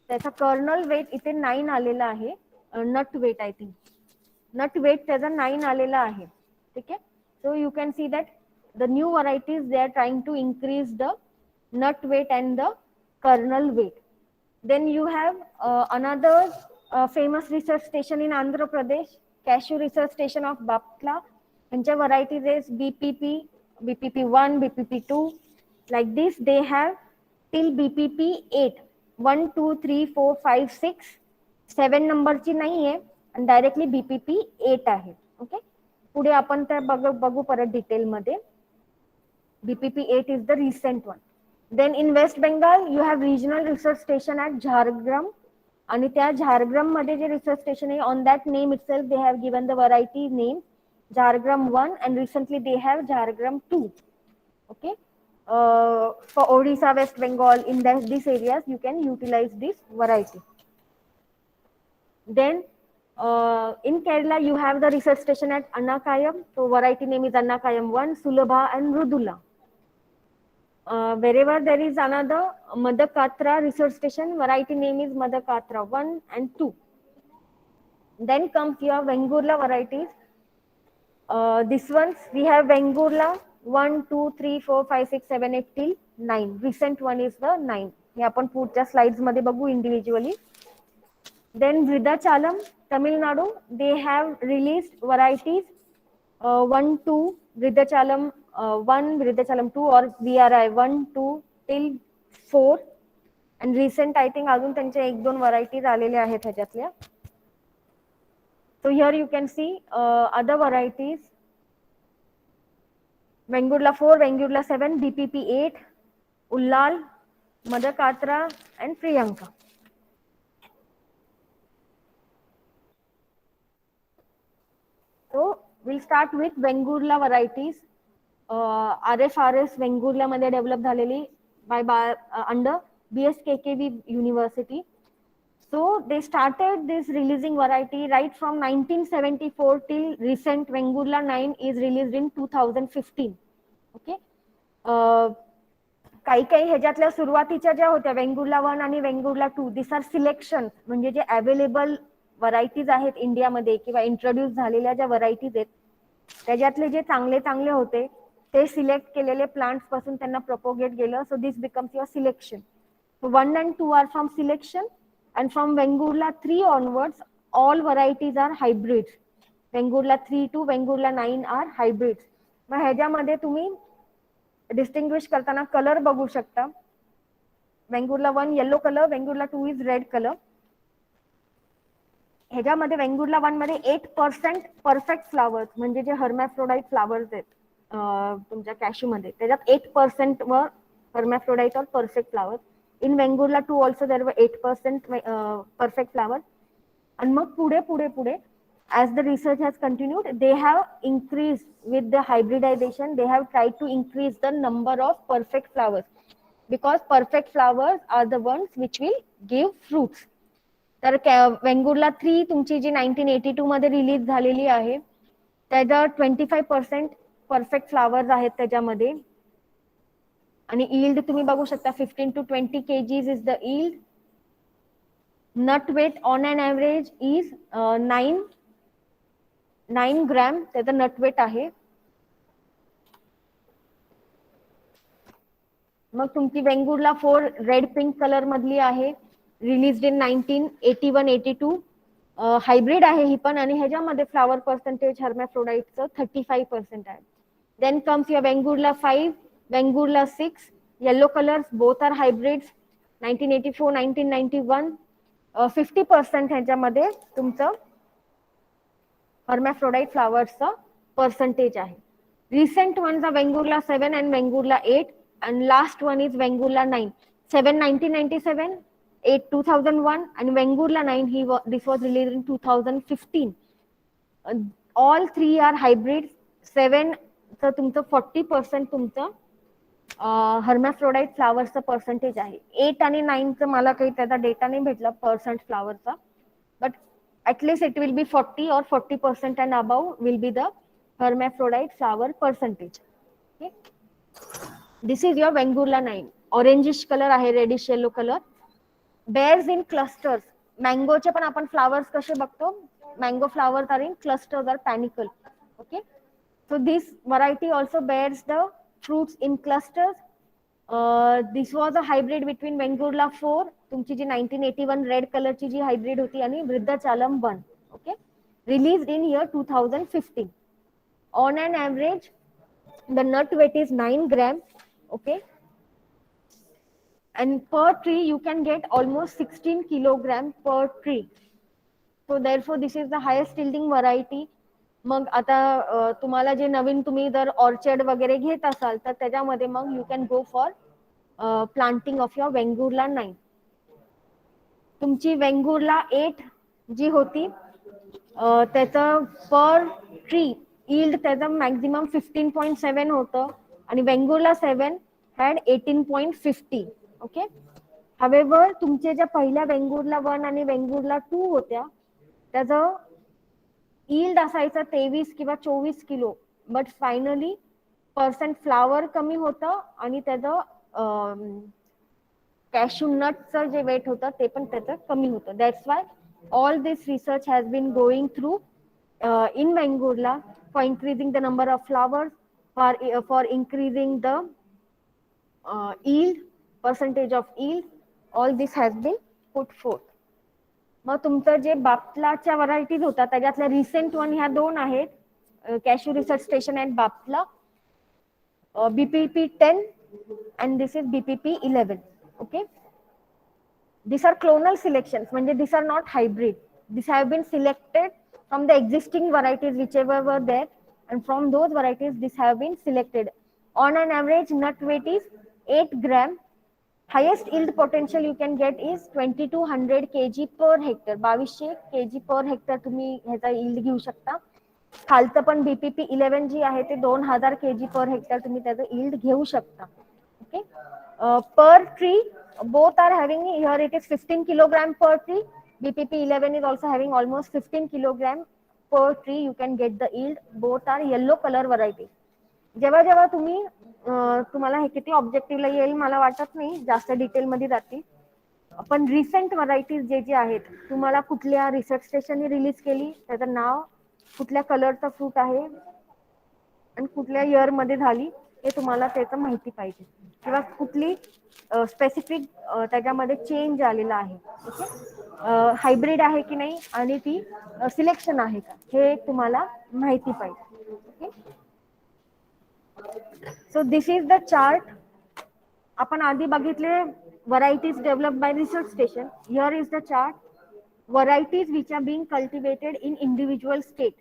त्याचा कर्नल वेट इथे 9 आलेला आहे. Nut weight I think nut weight त्याचा 9 आलेला आहे. ठीक आहे. So you can see that the new varieties they are trying to increase the nut weight and the kernel weight. Then you have another famous research station in Andhra Pradesh, Cashew Research Station of Baptla. And the varieties is BPP, BPP1, BPP2. Like this, they have till BPP8. 1, 2, 3, 4, 5, 6. 7 नंबरची नाही आहे आणि directly BPP8 आहे. Okay. पुढे आपण ते बघू परत डिटेल मध्ये. BPP8 is the recent one. Then in West Bengal you have regional research station at Jhargram, आणि त्या झारग्राम मध्ये जे रिसर्च स्टेशन आहे on that name itself they have given the variety name Jhargram 1 and recently they have Jhargram 2. Okay. For Odisha, West Bengal, in these areas you can utilize this variety. Then in Kerala you have the research station at Annakayam, so variety name is Annakayam 1, Sulabha and Rudula. Wherever there is another Madakatra research station, variety name is Madakatra 1 and 2. Then comes your Vengurla varieties. This ones we have Vengurla 1, 2, 3, 4, 5, 6, 7, 8 till 9. Recent one is the 9. हे आपण पुढच्या slides मध्ये बघू individually. Then Vridachalam, Tamil Nadu, they have released varieties 1, 2, Vridachalam 1, Vridachalam 2 or VRI 1, 2 till 4. And recent I think अजून त्यांच्या 1-2 varieties आलेल्या आहेत ह्याच्यातल्या. So here you can see other varieties. Vengurla 4, Vengurla 7, BPP 8, Ullal, Madakatra and Priyanka. So we'll start with Vengurla varieties. RFRS Vengurla मध्ये develop झालेली under BSKKV University. So they started this releasing variety right from 1974 till recent. Vengurla 9 is released in 2015. Okay. काही ह्याच्यातल्या सुरुवातीच्या ज्या होत्या वेंगुर्ला 1 आणि वेंगुर्ला 2, दिस R selection, म्हणजे जे available varieties आहेत इंडियामध्ये किंवा इंट्रोड्यूस झालेल्या ज्या व्हरायटीज आहेत त्याच्यातले जे चांगले चांगले होते ते सिलेक्ट केलेले प्लांट्स पासून त्यांना प्रोपोगेट गेलं. So this becomes your selection. 1 and 2 are from selection and from Vengurla 3 onwards all varieties are hybrids. Vengurla 3 to Vengurla 9 are hybrids. मग ह्याच्यामध्ये तुम्ही डिस्टिंग्विश करताना कलर बघू शकता. Vengurla 1 yellow colour, Vengurla 2 is red colour. ह्याच्यामध्ये Vengurla 1 मध्ये 8% perfect flowers, म्हणजे जे हर्मॅफ्रोडाइट फ्लावर्स आहेत तुमच्या कॅशू मध्ये त्याच्यात 8% वर हर्मॅफ्रोडाइट और perfect flowers. In Vengurla 2 also there were 8% perfect flowers. And मग पुढे as the research has continued, they have increased with the hybridization. They have tried to increase the number of perfect flowers because perfect flowers are the ones which will give fruits. तर Vengurla 3 तुमची जी 1982 मध्ये release झालेली आहे त्याचा 25% perfect flowers आहेत त्याच्यामध्ये. आणि yield तुम्ही बघू शकता 15 to 20 kgs is the yield. nut weight on an average is 9 gram त्याचं नट वेट आहे. मग तुमची वेंगुर्ला 4 रेड पिंक कलर मधली आहे, रिलीज इन 1981-82. हायब्रिड आहे ही पण, आणि ह्याच्यामध्ये फ्लावर पर्सेंटेज हर्मॅफ्रोडाईटचं 35% आहे. Then comes your Vengurla 5, Vengurla 6, yellow colours, both are hybrids. 1984-1991 50% ह्याच्यामध्ये तुमचं हर्मॅफ्रोडाईट फ्लावर्सचं पर्सेंटेज आहे. Recent ones are Vengurla 7 and Vengurla 8, and last one is Vengurla 9. 7 1997, 8 2001, and Vengurla 9 this was released in 2015. All three are hybrids. 7 तर तुमचं 40% तुमचं hermaphrodite फ्लावर्सचं पर्सेंटेज आहे. 8 आणि 9 चं मला काही त्याचा डेटा नाही भेटला पर्सेंट फ्लावरचा, but at least it will be 40 or 40% and above will be the hermaphrodite flower percentage. Okay. This is your Vengurla 9. Orangish color आहे, reddish yellow colour. Bears in clusters. मँगोचे पण आपण फ्लावर्स कसे बघतो, mango flowers are in clusters are panicle. Okay, so this variety also bears the fruits in clusters. This was a hybrid between Vengurla 4, तुमची जी 1981 red कलरची जी hybrid होती, आणि वृद्धाचालम 1. Okay, release in year 2015. On an average the nut weight is 9 gram. Okay, and per tree you can get almost 16 kilogram per tree. So therefore this is the highest yielding variety. मग आता तुम्हाला जे नवीन तुम्ही जर orchard वगैरे घेत असाल तर त्याच्यामध्ये मग you can go for planting of your Vengurla 9. तुमची वेंगुर्ला 8 जी होती त्याचं पर ट्री yield त्याचं मॅक्झिमम 15.7 होतं, आणि वेंगुर्ला 7 हॅड 18.50. ओके, हवेवर तुमचे ज्या पहिल्या वेंगुर्ला 1 आणि वेंगुर्ला 2 होत्या त्याचं yield असायचं 23 किंवा 24 kilo, but finally percent flower कमी होतं आणि त्याचं कॅशू नटचं जे वेट होतं ते पण त्याचं कमी होतं. That's why all this research has been going through in Vengurla for increasing the number of flowers, for increasing the yield, percentage of yield. All this has been put forth. मग तुमचं जे बापलाच्या varieties होता त्याच्यातल्या recent one ह्या 2 आहेत, cashew research station at Bapatla, BPP 10 and this is BPP 11. Okay, these are clonal selections, म्हणजे these are not hybrid. These have been selected from the existing varieties whichever were there, and from those varieties these have been selected. On an average nut weight is 8 gram. Highest yield potential you can get is 2200 kg per hectare. 2200 kg per hectare तुम्ही ह्याचा yield घेऊ शकता. खालचं पण BPP 11 जी आहे ते 2000 kg per hectare तुम्ही त्याचं yield घेऊ शकता. Okay, per tree both are having, here it is 15 kilogram per tree. BPP 11 is also having almost 15 kilogram per tree. You can get the yield. Both are yellow color variety. जेव्हा जेव्हा तुम्ही तुम्हाला हे किती ऑब्जेक्टिव्हला येईल मला वाटत नाही, जास्त डिटेल मध्ये जातील. पण रिसेंट व्हरायटीज जे आहेत तुम्हाला कुठल्या रिसर्च स्टेशनने रिलीज केली, त्याचं नाव, कुठल्या कलरचा फ्रूट आहे आणि कुठल्या इयर मध्ये झाली हे तुम्हाला त्याचं माहिती पाहिजे, किंवा कुठली स्पेसिफिक त्याच्यामध्ये चेंज आलेला आहे. ओके, हायब्रिड आहे की नाही आणि ती सिलेक्शन आहे का हे तुम्हाला माहिती पाहिजे. Okay, so this is the chart. आपण आधी बघितले varieties develop by research station. Here is the chart, varieties which R being cultivated in individual state.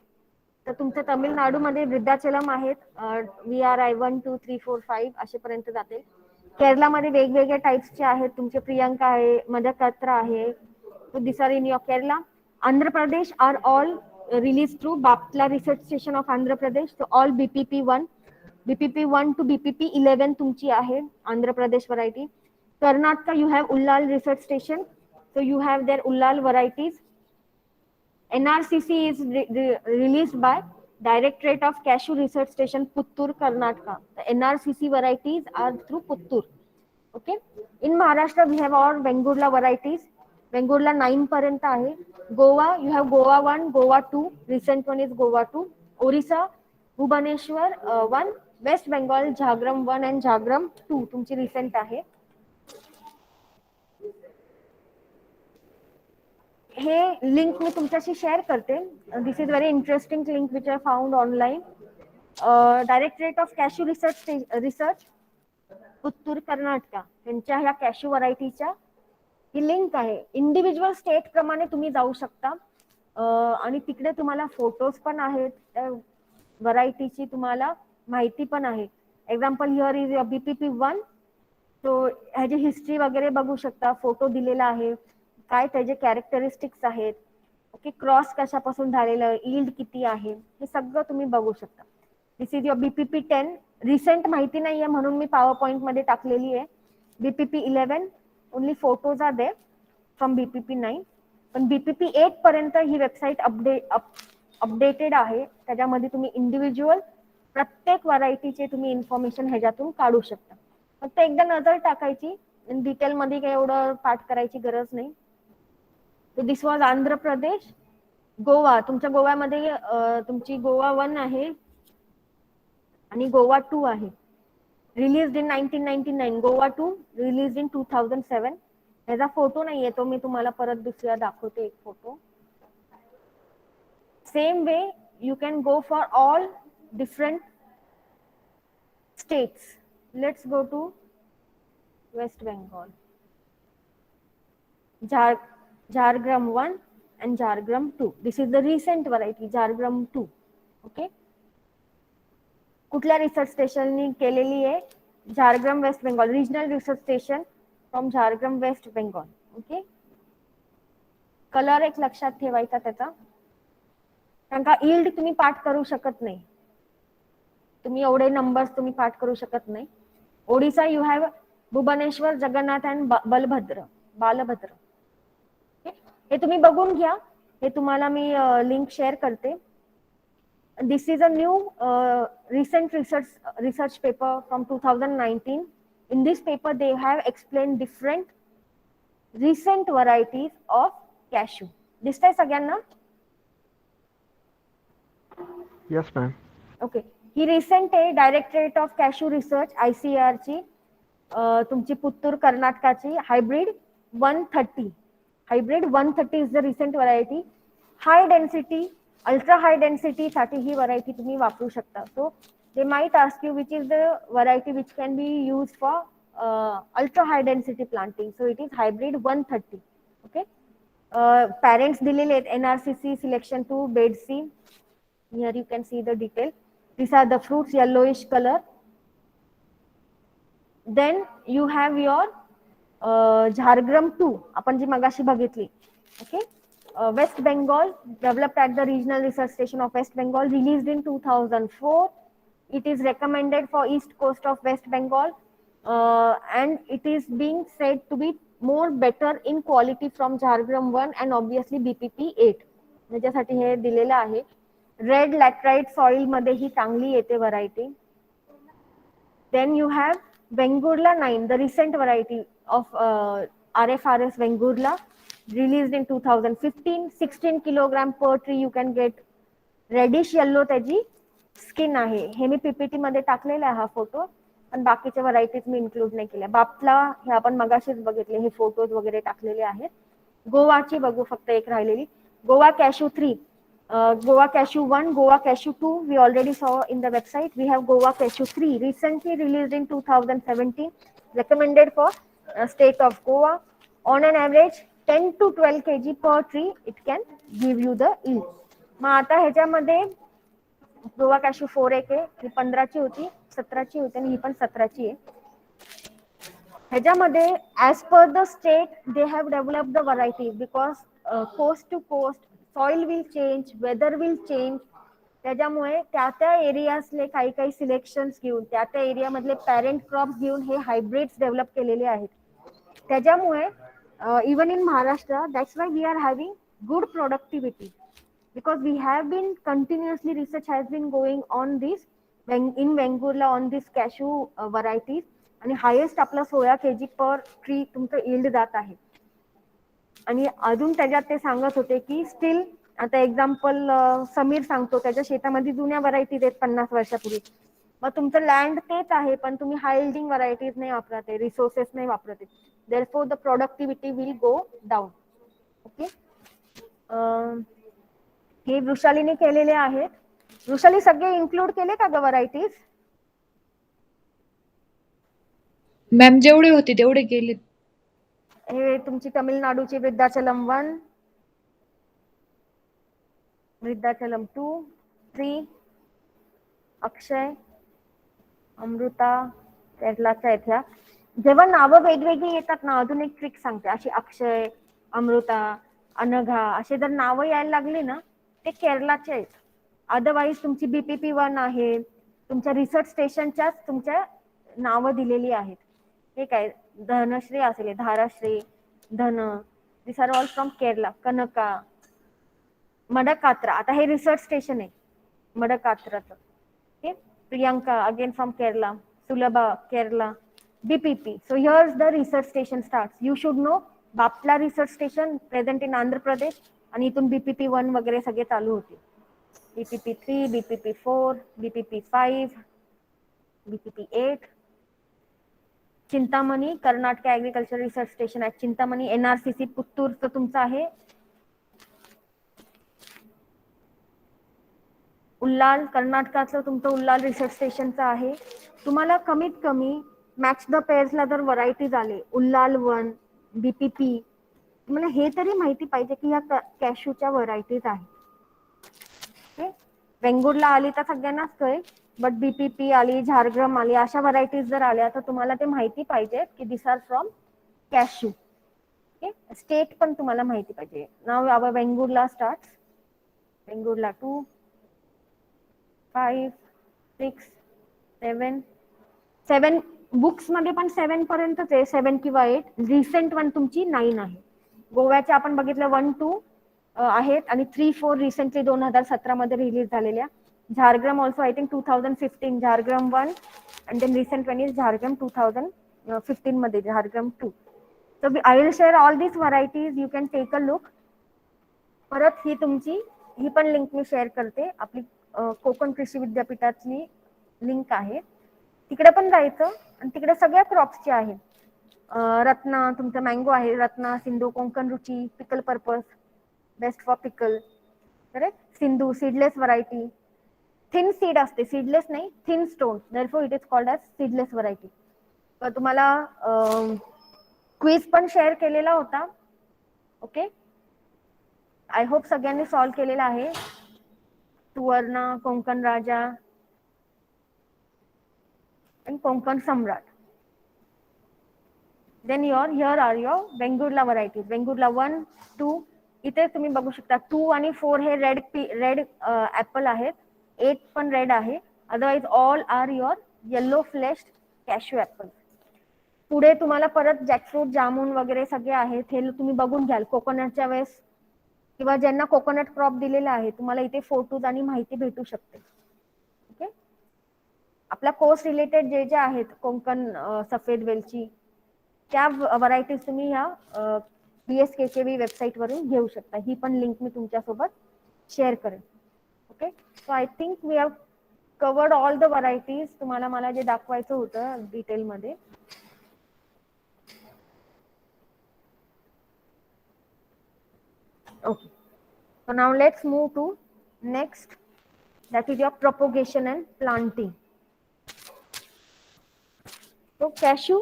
तर तुमचं तमिळनाडूमध्ये वृद्धाचलम आहेत, VRI 1 2 3 4 5 असेपर्यंत जाते. केरलामध्ये वेगवेगळ्या टाइप्सचे आहेत, तुमचे प्रियंका आहे, मदकत्र आहे, तो this are in your Kerala. Andhra Pradesh are all release through Bapatla research station of Andhra Pradesh. So all BPP 1, BPP 1 to BPP 11 तुमची आहे Andhra Pradesh variety. Karnataka you have Ullal research station, so you have their ullal varieties. NRCC is released by Directorate of Cashew Research Station, Puttur, Karnataka. The NRCC varieties are through Puttur. Okay, in Maharashtra we have all Vengurla varieties. Vengurla 9 पर्यंत आहे. Goa you have Goa 1, Goa 2, recent one is Goa 2. Orissa Bhubaneswar 1, West Bengal Jhargram 1 and Jhargram 2 तुमची recent आहे. हे link मी तुमच्याशी share करते. This is very interesting link which I found online. Directorate of cashew research Puttur Karnataka यांच्या ह्या cashew व्हरायटीच्या ही लिंक आहे. इंडिव्हिज्युअल स्टेट प्रमाणे तुम्ही जाऊ शकता आणि तिकडे तुम्हाला फोटोज पण आहेत, त्या व्हरायटीची तुम्हाला माहिती पण आहे. Example here is BPP 1. तो ह्याची हिस्ट्री वगैरे बघू शकता, फोटो दिलेला आहे, काय त्याचे कॅरेक्टरिस्टिक्स आहेत, ओके, क्रॉस कशापासून झालेलं, यील्ड किती आहे, हे सगळं तुम्ही बघू शकता. This is your BPP 10. Recent माहिती नाहीये म्हणून मी पॉवर पॉइंट मध्ये टाकलेली आहे. BPP 11 only photos are there from BPP 9. पण बीपीपी 8 पर्यंत ही वेबसाईट अपडेटेड आहे. त्याच्यामध्ये तुम्ही इंडिव्हिज्युअल प्रत्येक व्हरायटीचे तुम्ही इन्फॉर्मेशन ह्याच्यातून काढू शकता. फक्त एकदा नजर टाकायची, डिटेल मध्ये काही एवढं पाठ करायची गरज नाही. तो दिस वॉज आंध्र प्रदेश. गोवा, तुमच्या गोव्यामध्ये तुमची गोवा 1 आहे आणि गोवा 2 आहे. Release in 1999. Goa 2 release in 2007. याचा फोटो नाहीये, तो मी तुम्हाला परत दुसरा दाखवते एक photo. Same way you can go for all different states. Let's go to West Bengal. Jhargram 1 and Jhargram 2. This is the recent variety, Jhargram 2. Okay. कुठल्या रिसर्च स्टेशननी केलेली आहे? Jhargram West Bengal, regional research station from Jhargram West Bengal. Okay. Colour एक लक्षात ठेवायचा त्याचा, कारण का यील्ड तुम्ही पाठ करू शकत नाही, तुम्ही एवढे नंबर्स तुम्ही पाठ करू शकत नाही. Odisha you have Bhubaneswar, Jagannath and Balabhadra. हे तुम्ही बघून घ्या, हे तुम्हाला मी लिंक शेअर करते. This is a new recent research paper from 2019. In this paper they have explained different recent varieties of cashew. दिसतंय सगळ्यांना? Yes ma'am. ओके. ही रिसेंट आहे, directorate of cashew research ICAR ची, तुमची पुत्तूर कर्नाटकाची hybrid 130. Hybrid 130 is the recent variety. High density, ultra high density साठी ही variety तुम्ही वापरू शकता. So they might ask you which is the variety which can be use for ultra high density planting. So it is hybrid 130. Okay. Parents दिलेले आहेत NRCC selection 2 बेड C. Here you can see the detail. These are the fruits, yellowish color. Then you have your Jhargram 2, आपण जी मगाशी बघितली. Okay. West Bengal, developed at the Regional Research Station of West Bengal, released in 2004. It is recommended for east coast of West Bengal, and it is being said to be more better in quality from Jhargram 1 and obviously BPP 8. त्याच्यासाठी हे दिलेलं आहे. Red laterite soil मध्ये ही चांगली येते variety. Then you have Vengurla 9, the recent variety of RFRS Vengurla, release in 2015. 16 kilogram per tree you can get. Reddish yellow त्याची skin आहे. हे मी PPT मध्ये टाकलेला आहे हा फोटो, पण बाकीच्या व्हरायटीज मी इन्क्लूड नाही केल्या. बापला हे आपण मगाशीच बघितले, हे फोटोज वगैरे टाकलेले आहेत. गोवाची बघू फक्त एक राहिलेली, Goa cashew 3. Goa Cashew 1, Goa Cashew 2, we already saw in the website. We have Goa Cashew 3, recently released in 2017, recommended for state of Goa. On an average 10 to 12 kg per tree, it can give you the yield. मग आता ह्याच्यामध्ये Goa cashew 4 एक आहे, ही 15 ची होती, 17 ची होती आणि ही पण 17 ची आहे. ह्याच्यामध्ये as per the state they have developed the variety because coast to coast soil will change, weather will change. त्याच्यामुळे त्या एरियाजले काही काही सिलेक्शन्स घेऊन त्या एरिया मधले पॅरेंट क्रॉप्स घेऊन हे हायब्रिड्स डेव्हलप केलेले आहेत. त्याच्यामुळे even in Maharashtra that's why we are having good productivity because we have been continuously research has been going on this in Vengurla on this cashew varieties आणि highest आपला 16 kg per tree तुमचं yield जात आहे. आणि अजून त्याच्यात ते सांगत होते की स्टील, आता एक्झाम्पल समीर सांगतो त्याच्या शेतामध्ये जुन्या व्हरायटीज आहेत 50 वर्षापूर्वी, मग तुमचं लँड तेच आहे पण तुम्ही हाय यील्डिंग व्हरायटीज नाही वापरत आहे, रिसोर्सेस नाही वापरत आहे, therefore the productivity will go down. Okay, हे वृषालीने केलेले आहेत. वृषाली सगळे इन्क्लूड केले का ग व्हरायटीज? मॅम जेवढे होते तेवढे केलेत. हे तुमची तमिळनाडूची वृद्धाचलम 1, वृद्धाचलम 2, 3, अक्षय, अमृता, केरलाच्या इथल्या. जेव्हा नावं वेगवेगळी येतात ना, अजून एक ट्रिक सांगते, अशी अक्षय, अमृता, अनघा असे जर नावं यायला लागली ना ते केरलाचे आहेत. अदरवाईज तुमची बीपीपी 1 आहे, तुमच्या रिसर्च स्टेशनच्याच तुमच्या नावं दिलेली आहेत. हे काय धनश्री असेल, Dharashree, Dhana, this are all from Kerala. Kanaka, Madakkathara, आता हे रिसर्च स्टेशन आहे मडकात्राचं. Okay, Priyanka again from Kerala, Sulabha Kerala, BPP. So here's the research station starts. You should know Bapatla research station present in Andhra Pradesh, आणि इथून बीपीपी 1 वगैरे सगळे चालू होते. BPP 3, BPP 4, BPP 5, BPP 8, Chintamani Karnataka agriculture research station आहे चिंतामणी. एनआरसीसी पुत्तूरचं तुमचं आहे. उल्लाल कर्नाटकाचं तुमचं उल्लाल रिसर्च स्टेशनचं आहे. तुम्हाला कमीत कमी मॅच द पेअर्सला जर व्हरायटीज आले, उल्लाल 1, बीपीपी, तुम्हाला हे तरी माहिती पाहिजे की ह्या कॅशूच्या व्हरायटीज आहेत. वेंगुर्ला आली तर सगळ्यांनाच कळेल, बट बीपीपी आली, झारग्राम आली, अशा व्हरायटीज जर आल्या तर तुम्हाला ते माहिती पाहिजे की this are from cashew. Okay, state पण तुम्हाला माहिती पाहिजे. नाव our Vengurla starts. Vengurla 2, 5, 6, 7 books मध्ये पण 7 पर्यंतच आहे, 7 किंवा 8. रिसेंट वन तुमची 9 आहे. गोव्याचे आपण बघितलं 1, 2 आहेत आणि 3, 4 रिसेंटली 2017 मध्ये रिलीज झालेल्या. Jhargram also I think 2015, Jhargram 1, and then recent one is Jhargram 2015 मध्ये Jhargram 2. So I will share all these varieties, you can take a look. परत ही तुमची ही पण लिंक मी शेअर करते, आपली कोकण कृषी विद्यापीठाची लिंक आहे, तिकडे पण जायचं आणि तिकडे सगळ्या क्रॉप्सचे आहे. रत्ना तुमचा मँगो आहे, Ratna, Sindhu, Kokan Ruchi, pickle purpose, best for pickle, correct. Sindhu seedless variety, thin seed असते, सीडलेस नाही, thin stone, therefore it is called as seedless variety. तर तुम्हाला क्विज पण शेअर केलेला होता. ओके, आय होप सगळ्यांनी सॉल्व्ह केलेला आहे. सुवर्णा, कोकण राजा आणि Kokan Samrat. Then here are your Vengurla varieties. Vengurla 1, 2, इथे तुम्ही बघू शकता 2 आणि 4 हे रेड ऍपल आहेत, 8 पण रेड आहे. Otherwise all are your yellow fleshed cashew apple. पुढे तुम्हाला परत जॅकफ्रूट, जामून वगैरे सगळे आहेत, हे तुम्ही बघून घ्याल कोकोनटच्या वेळेस, किंवा ज्यांना कोकोनट क्रॉप दिलेला आहे तुम्हाला इथे फोटोज आणि माहिती भेटू शकते. ओके, आपल्या कोर्स रिलेटेड जे जे आहेत कोकण सफेद वेलची, त्या व्हरायटीज तुम्ही ह्या BSKKV वेबसाईट वरून घेऊ शकता. ही पण लिंक मी तुमच्यासोबत शेअर करेन. Okay, so I think we have covered all the varieties. तुम्हाला मला जे दाखवायचं होतं डिटेलमध्ये. Okay, so now let's move to next, that is your propagation and planting. So cashew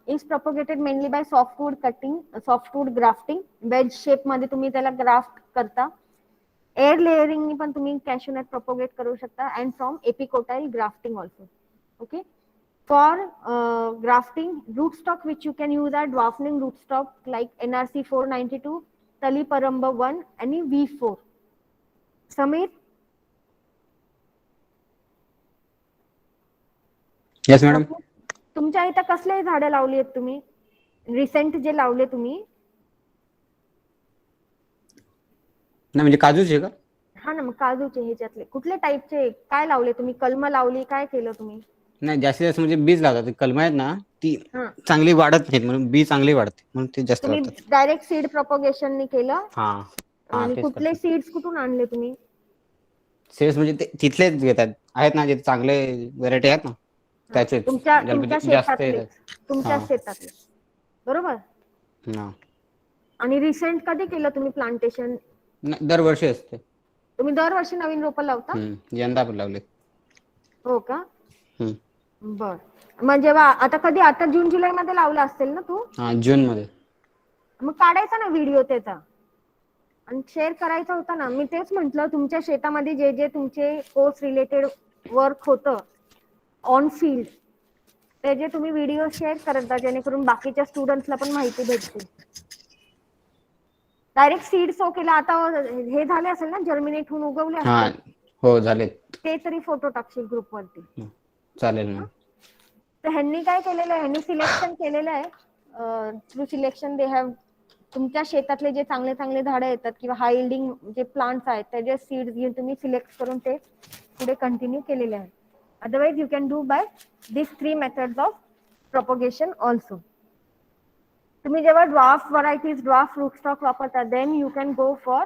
is propagated mainly by softwood cutting, softwood grafting. Wedge shape मध्ये तुम्ही त्याला graft करता. एअर लेअरिंग पण तुम्ही cashew nut propagate करू शकता, and from epicotyle grafting also. Okay, for grafting, rootstock which you can use are dwarfing rootstock like NRC 492, तली परंब 1 आणि V4. Sameer, yes madam. तुमच्या इथं कसले झाडं लावली आहेत तुम्ही, रिसेंट जे लावले तुम्ही? नाही म्हणजे काजूचे का? हा ना, मग काजूचे ह्याच्यातले कुठले टाईपचे काय लावले तुम्ही? कलम लावली, काय केलं तुम्ही? नाही जास्तीत जास्त म्हणजे बीज लावतात. ती कलमं आहेत ना ती हा. चांगली वाढत नाहीत म्हणून बी चांगली वाढते म्हणून ते जास्त तुम्ही लावतात. डायरेक्ट सीड प्रपोगेशन केलं हा हा आणि तेच कुठले करतात. सीड्स कुठून आणले तुम्ही? सेल्स म्हणजे ते तिथलेच घेतात आहेत ना जे चांगले व्हरायटी आहेत ना हा, त्याचेच तुमच्या ज्याला तुमच्या म्हणजे जास्त शेतातले, येतात. तुमच्या हा शेतातले, बरोबर. हा. आणि रिसेंट कधी केलं तुम्ही प्लांटेशन? नाही, दरवर्षी असते. तुम्ही दरवर्षी नवीन रोपं लावता? यंदा पण लावले. हो का? हम्म. बर. मग जेव्हा आता कधी, आता जून जुलै मध्ये लावला असेल ना तू? हा जून मध्ये. मग काढायचा ना व्हिडिओ त्याचा आणि शेअर करायचा होता ना. मी तेच म्हंटल तुमच्या शेतामध्ये जे जे तुमचे कोर्स रिलेटेड वर्क होतं ऑन फील्ड, ते जे तुम्ही व्हिडिओ शेअर करत जा जेणेकरून बाकीच्या स्टुडंट्सला पण माहिती भेटते. डायरेक्ट सीड सो केला, आता हे झाले असेल ना, जर्मिनेट होऊन उगवले हा असतील, हो झालेत. ते तरी फोटो टाकशील ग्रुप वरती. चालेल ना. तर ह्यांनी काय केलेलं आहे, ह्यांनी सिलेक्शन केलेलं आहे. थ्रू सिलेक्शन दे हॅव तुमच्या शेतातले जे चांगले चांगले झाडं येतात किंवा हाय यील्डिंग जे प्लांट्स आहेत त्याचे सीड्स घेऊन तुम्ही सिलेक्ट करून ते पुढे कंटिन्यू केलेले आहेत. Otherwise you can do by this 3 methods of propagation also. तुम्ही जेव्हा ड्वार्फ व्हरायटीज, ड्वार्फ रूटस्टॉक वापरता, then you can go for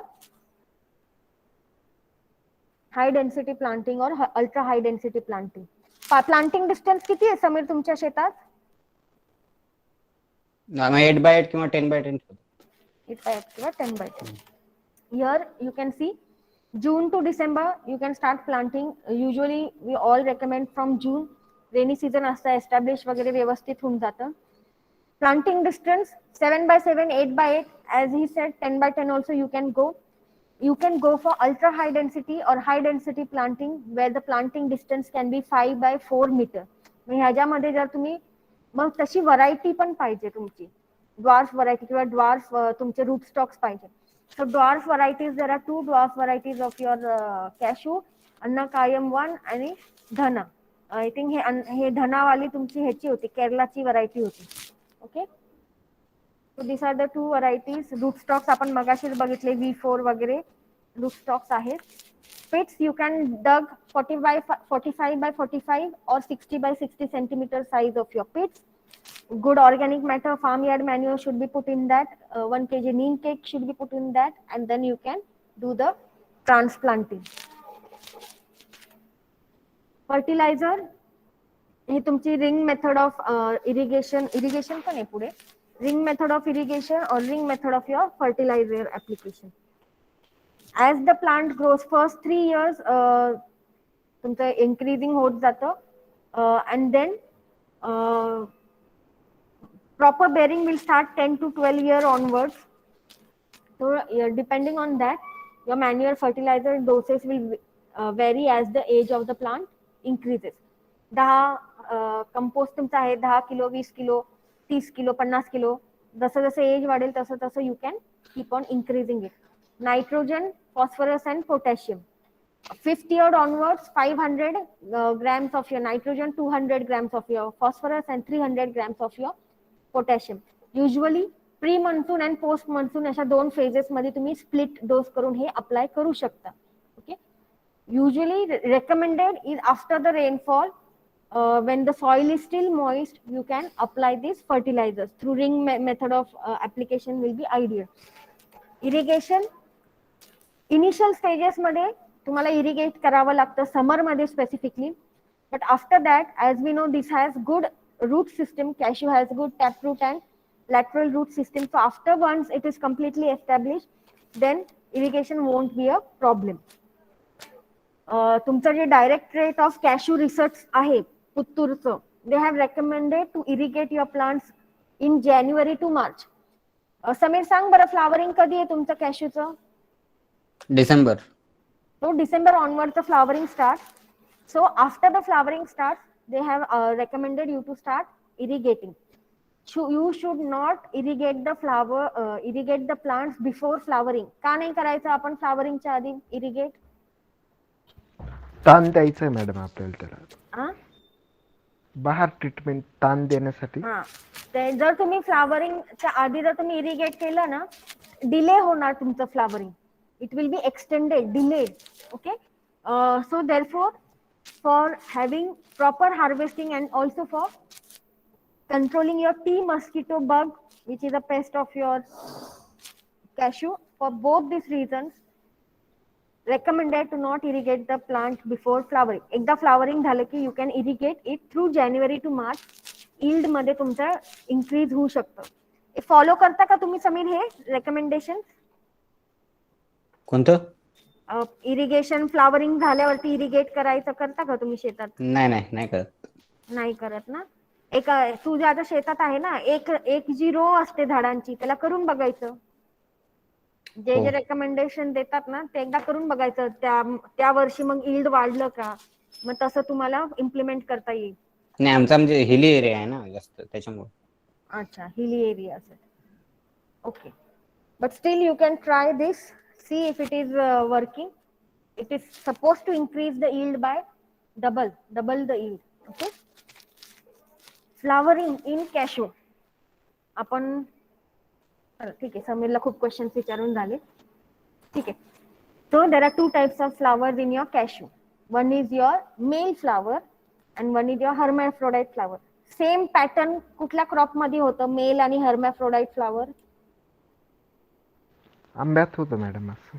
high density planting or ultra high density planting. Planting distance किती आहे समीर तुमच्या शेतात? 8x8 किंवा 10x10. 8x8 किंवा 10x10. Here you can see June to December you can start planting. Usually we all recommend from June. Rainy season असता establish वगैरे व्यवस्थित होऊन जातं. Planting distance 7x7, 8x8, as he said 10x10 also you can go. You can go for ultra high density or high density planting where the planting distance can be 5x4 meter. मग ह्याच्यामध्ये जर तुम्ही, मग तशी variety पण पाहिजे तुमची, dwarf variety किंवा ड्वार्फ तुमचे रूट स्टॉक्स पाहिजे. So dwarf varieties, there are 2 dwarf varieties of your cashew, Anna Kayam 1 आणि धना. I think हे धनावाली तुमची ह्याची होती, केरलाची व्हरायटी होती. Okay, so these are the 2 varieties. Root stocks आपण मगाशीच बघितले, V4 वगैरे रूट स्टॉक्स आहेत. Pits you can dug 45x45 or 60x60 centimeter size of your pits. Good organic matter, farmyard manure should be put in that. 1 kg neem cake should be put in that, and then you can do the transplanting. Fertilizer, हे तुमची ring method of irrigation पण आहे पुढे. Ring method of irrigation or ring method of your fertilizer application. As the plant grows, first 3 years तुमचं increasing होत जातं, and then proper bearing will start 10 to 12 year onwards. So depending on that, your manure fertilizer doses will vary as the age of the plant increases. 10 compost तुमचा आहे 10 kilo, 20 kilo, 30 kilo, 50 kilo, जसं जसं age वाढेल तसं तसं you can keep on increasing it. Nitrogen, phosphorus and potassium. 5th year onwards, 500 grams of your nitrogen, 200 grams of your phosphorus and 300 grams of your potassium. Usually pre monsoon and post monsoon अशा 2 phases मध्ये तुम्ही split dose करून हे apply करू शकता. Okay, usually recommended is after the rainfall, when the soil is still moist, you can apply these fertilizers through ring method of application will be ideal. Irrigation, initial stages मध्ये तुम्हाला irrigate करावं लागतं summer मध्ये specifically, but after that as we know this has good root system, cashew has good tap root and lateral root system. So after once it is completely established, then irrigation won't be a problem. तुमचं जे directorate of cashew research आहे पुत्तूरचं, they have recommended to irrigate your plants in January to March. Sameer सांग बरं, flowering कधी आहे तुमचं कॅश्यूचं? December. So December onwards the flowering starts. So after the flowering starts, they have recommended you to start irrigating. You should not irrigate the plants before flowering. का नाही करायचं आपण फ्लावरिंगच्या आधी इरिगेट? ताण द्यायचंय मॅडम आपल्याला त्याला, हा, बहार ट्रीटमेंट ताण देण्यासाठी. जर तुम्ही फ्लावरिंगच्या आधी जर तुम्ही इरिगेट केलं ना, डिले होणार तुमचं flowering. It will be extended, delayed. Okay, so therefore for having proper harvesting and also for controlling your tea mosquito bug, which is a pest of your cashew. For both these reasons, recommended to not irrigate the plant before flowering. एकदा flowering झालं की you can irrigate it through January to March. Yield मध्ये तुमचा increase होऊ शकतं. Follow करता का तुम्ही समीर हे रेकमेंडेशन? कोणतं? इरिगेशन फ्लावरिंग झाल्यावरती इरिगेट करायचं करता का तुम्ही शेतात? नाही करत. नाही करत ना. एक तुझ्या आता शेतात आहे ना, एक जी रो असते झाडांची, त्याला करून बघायचं. जे हो. जे रेकमेंडेशन देतात ना ते एकदा करून बघायचं. त्या वर्षी मग यील्ड वाढलं का, मग तसं तुम्हाला इम्प्लिमेंट करता येईल. नाही, आमचा म्हणजे हिली एरिया आहे ना जास्त, त्याच्यामुळे. अच्छा, हिली एरिया असेल. Okay, but still you can try this, see if it is working. It is suppose to increase the yield by double the yield. Okay. Flowering in cashew आपण, ठीक आहे, समीरला खूप क्वेश्चन्स विचारून झाले. ठीक आहे. So there are two types of flowers in your cashew. One is your male flower and one is your hermaphrodite flower. Same pattern कुठल्या crop मध्ये होतं, मेल आणि हर्मॅफ्रोडाइट फ्लावर? आंब्यात होतं मॅडम असं.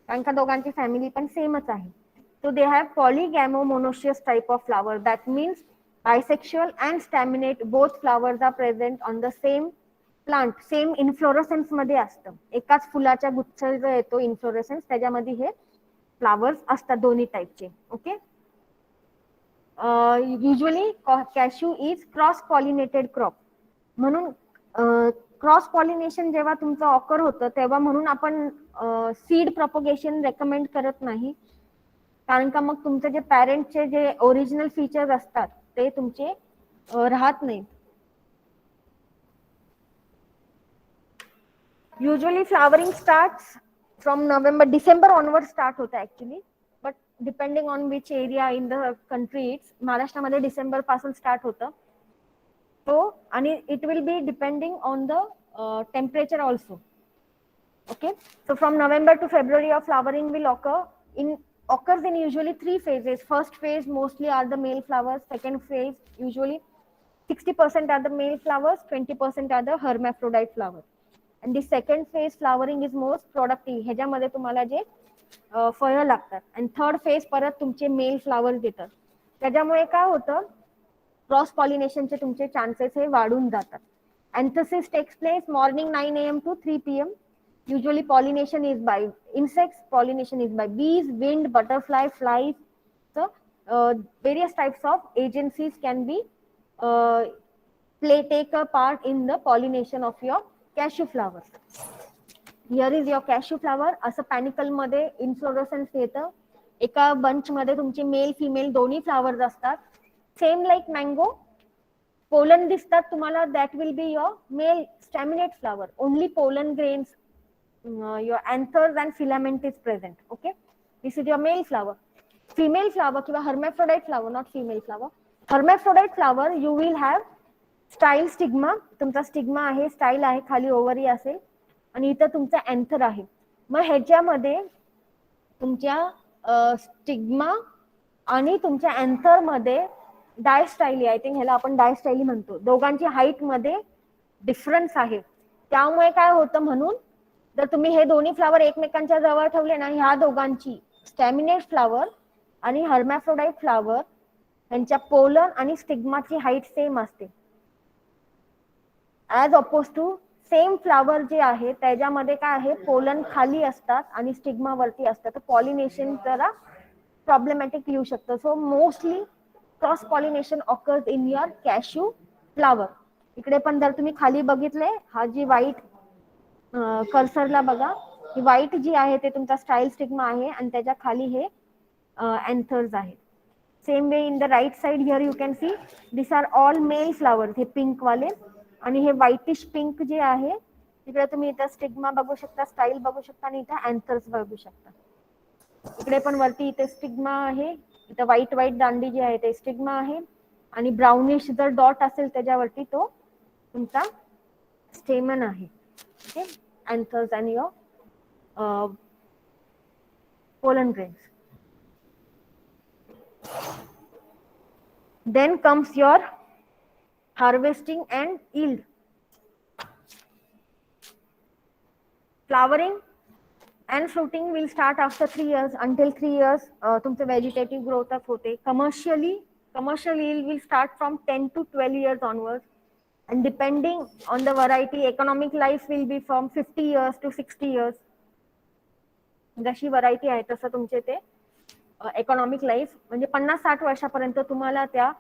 कारण का दोघांची फॅमिली पण सेमच आहे. So they have polygamomonoecious type of flower. That means bisexual and staminate, both flowers are present on the same plant. Same inflorescence मध्ये असतं. एकाच फुलाच्या गुच्छ जो येतो इन्फ्लोरोसेन्स, त्याच्यामध्ये हे फ्लावर्स असतात दोन्ही टाइपचे. Okay. Usually cashew is cross pollinated crop. म्हणून क्रॉस पॉलिनेशन जेव्हा तुमचं ऑकर होतं तेव्हा म्हणून आपण सीड प्रॉपगेशन रेकमेंड करत नाही. कारण का मग तुमचे जे पॅरेंटचे जे ओरिजिनल फीचर्स असतात ते तुमचे राहत नाही. Usually flowering starts from November, December onward start होतं actually, but depending on which area in the country. It's महाराष्ट्रामध्ये डिसेंबर पासून स्टार्ट होतं. तो आणि it will be depending on the temperature also. Okay, so from November to February, your flowering will occurs in usually 3 phases. First phase mostly are the male flowers. Second phase usually 60% are the male flowers, 20% are the hermaphrodite flowers. And the second phase flowering is most productive. ह्याच्यामध्ये तुम्हाला जे फळं लागतात. आणि third phase परत तुमचे male flowers देतात. त्याच्यामुळे काय होतं, क्रॉस पॉलिनेशनचे तुमचे चान्सेस हे वाढून जातात. Anthesis takes place morning 9 AM to 3 PM. Usually pollination is by insects, pollination is by bees, wind, butterfly, flies. So various types of agencies can be take a part in the pollination of your cashew flowers. Here is your cashew flower. असं पॅनिकल मध्ये इन्फ्लोरोसेन्स येतं. एका bunch मध्ये तुमचे male female दोन्ही flowers असतात. Same like mango. Pollen दिसतात तुम्हाला, that will be your male staminate flower. Only pollen grains, your anthers and filament is present. Okay, this is your male flower. Female flower किंवा hermaphrodite flower, not female flower. Hermaphrodite flower you will have style stigma. तुमचा stigma आहे, style आहे, खाली ovary असेल आणि इथं तुमचा anther आहे. मग ह्याच्यामध्ये तुमच्या स्टिग्मा आणि तुमच्या अँथर मध्ये डायस्टाइली, आय थिंक ह्याला आपण डायस्टाइली म्हणतो, दोघांची हाईट मध्ये डिफरन्स आहे. त्यामुळे काय होतं, म्हणून जर तुम्ही हे दोन्ही फ्लावर एकमेकांच्या जवळ ठेवले ना, ह्या दोघांची स्टॅमिनेट फ्लावर आणि हर्मॅफ्रोडाइट फ्लावर यांच्या पोलन आणि स्टिग्माची हाईट सेम असते. As oppose to same flower जे आहे त्याच्यामध्ये काय आहे, पोलन खाली असतात आणि स्टिग्मा वरती असतात. तर पॉलिनेशन जरा प्रॉब्लेमॅटिक येऊ शकतं. So mostly cross pollination occurs in your cashew flower. इकडे पण जर तुम्ही खाली बघितले, हा जी व्हाईट कर्सरला बघा, ही व्हाईट जी आहे ते तुमचा स्टाईल स्टिग्मा आहे आणि त्याच्या खाली हे अँथर्स आहेत. Same way in the right side here you can see this are all male flowers. हे पिंक वाले आणि हे व्हाईटिश पिंक जे आहे तिकडे तुम्ही इथं स्टिग्मा बघू शकता, स्टाईल बघू शकता आणि इथं अँथर्स बघू शकता. इकडे पण वरती इथे स्टिग्मा आहे, इथं व्हाईट व्हाईट दांडी जी आहे ते स्टिग्मा आहे आणि ब्राउनिश जर डॉट असेल त्याच्यावरती तो तुमचा स्टेमन आहे. Okay, anthers and your pollen grains. Then comes your harvesting and yield. Flowering and fruiting will start after 3 years. Until 3 years तुमचं vegetative growth up होते. Commercial yield will start from 10 to 12 years onwards, and depending on the variety, economic life will be from 50 years to 60 years. जशी variety आहे तसं तुमचे ते economic life म्हणजे 50-60 वर्षापर्यंत तुम्हाला त्या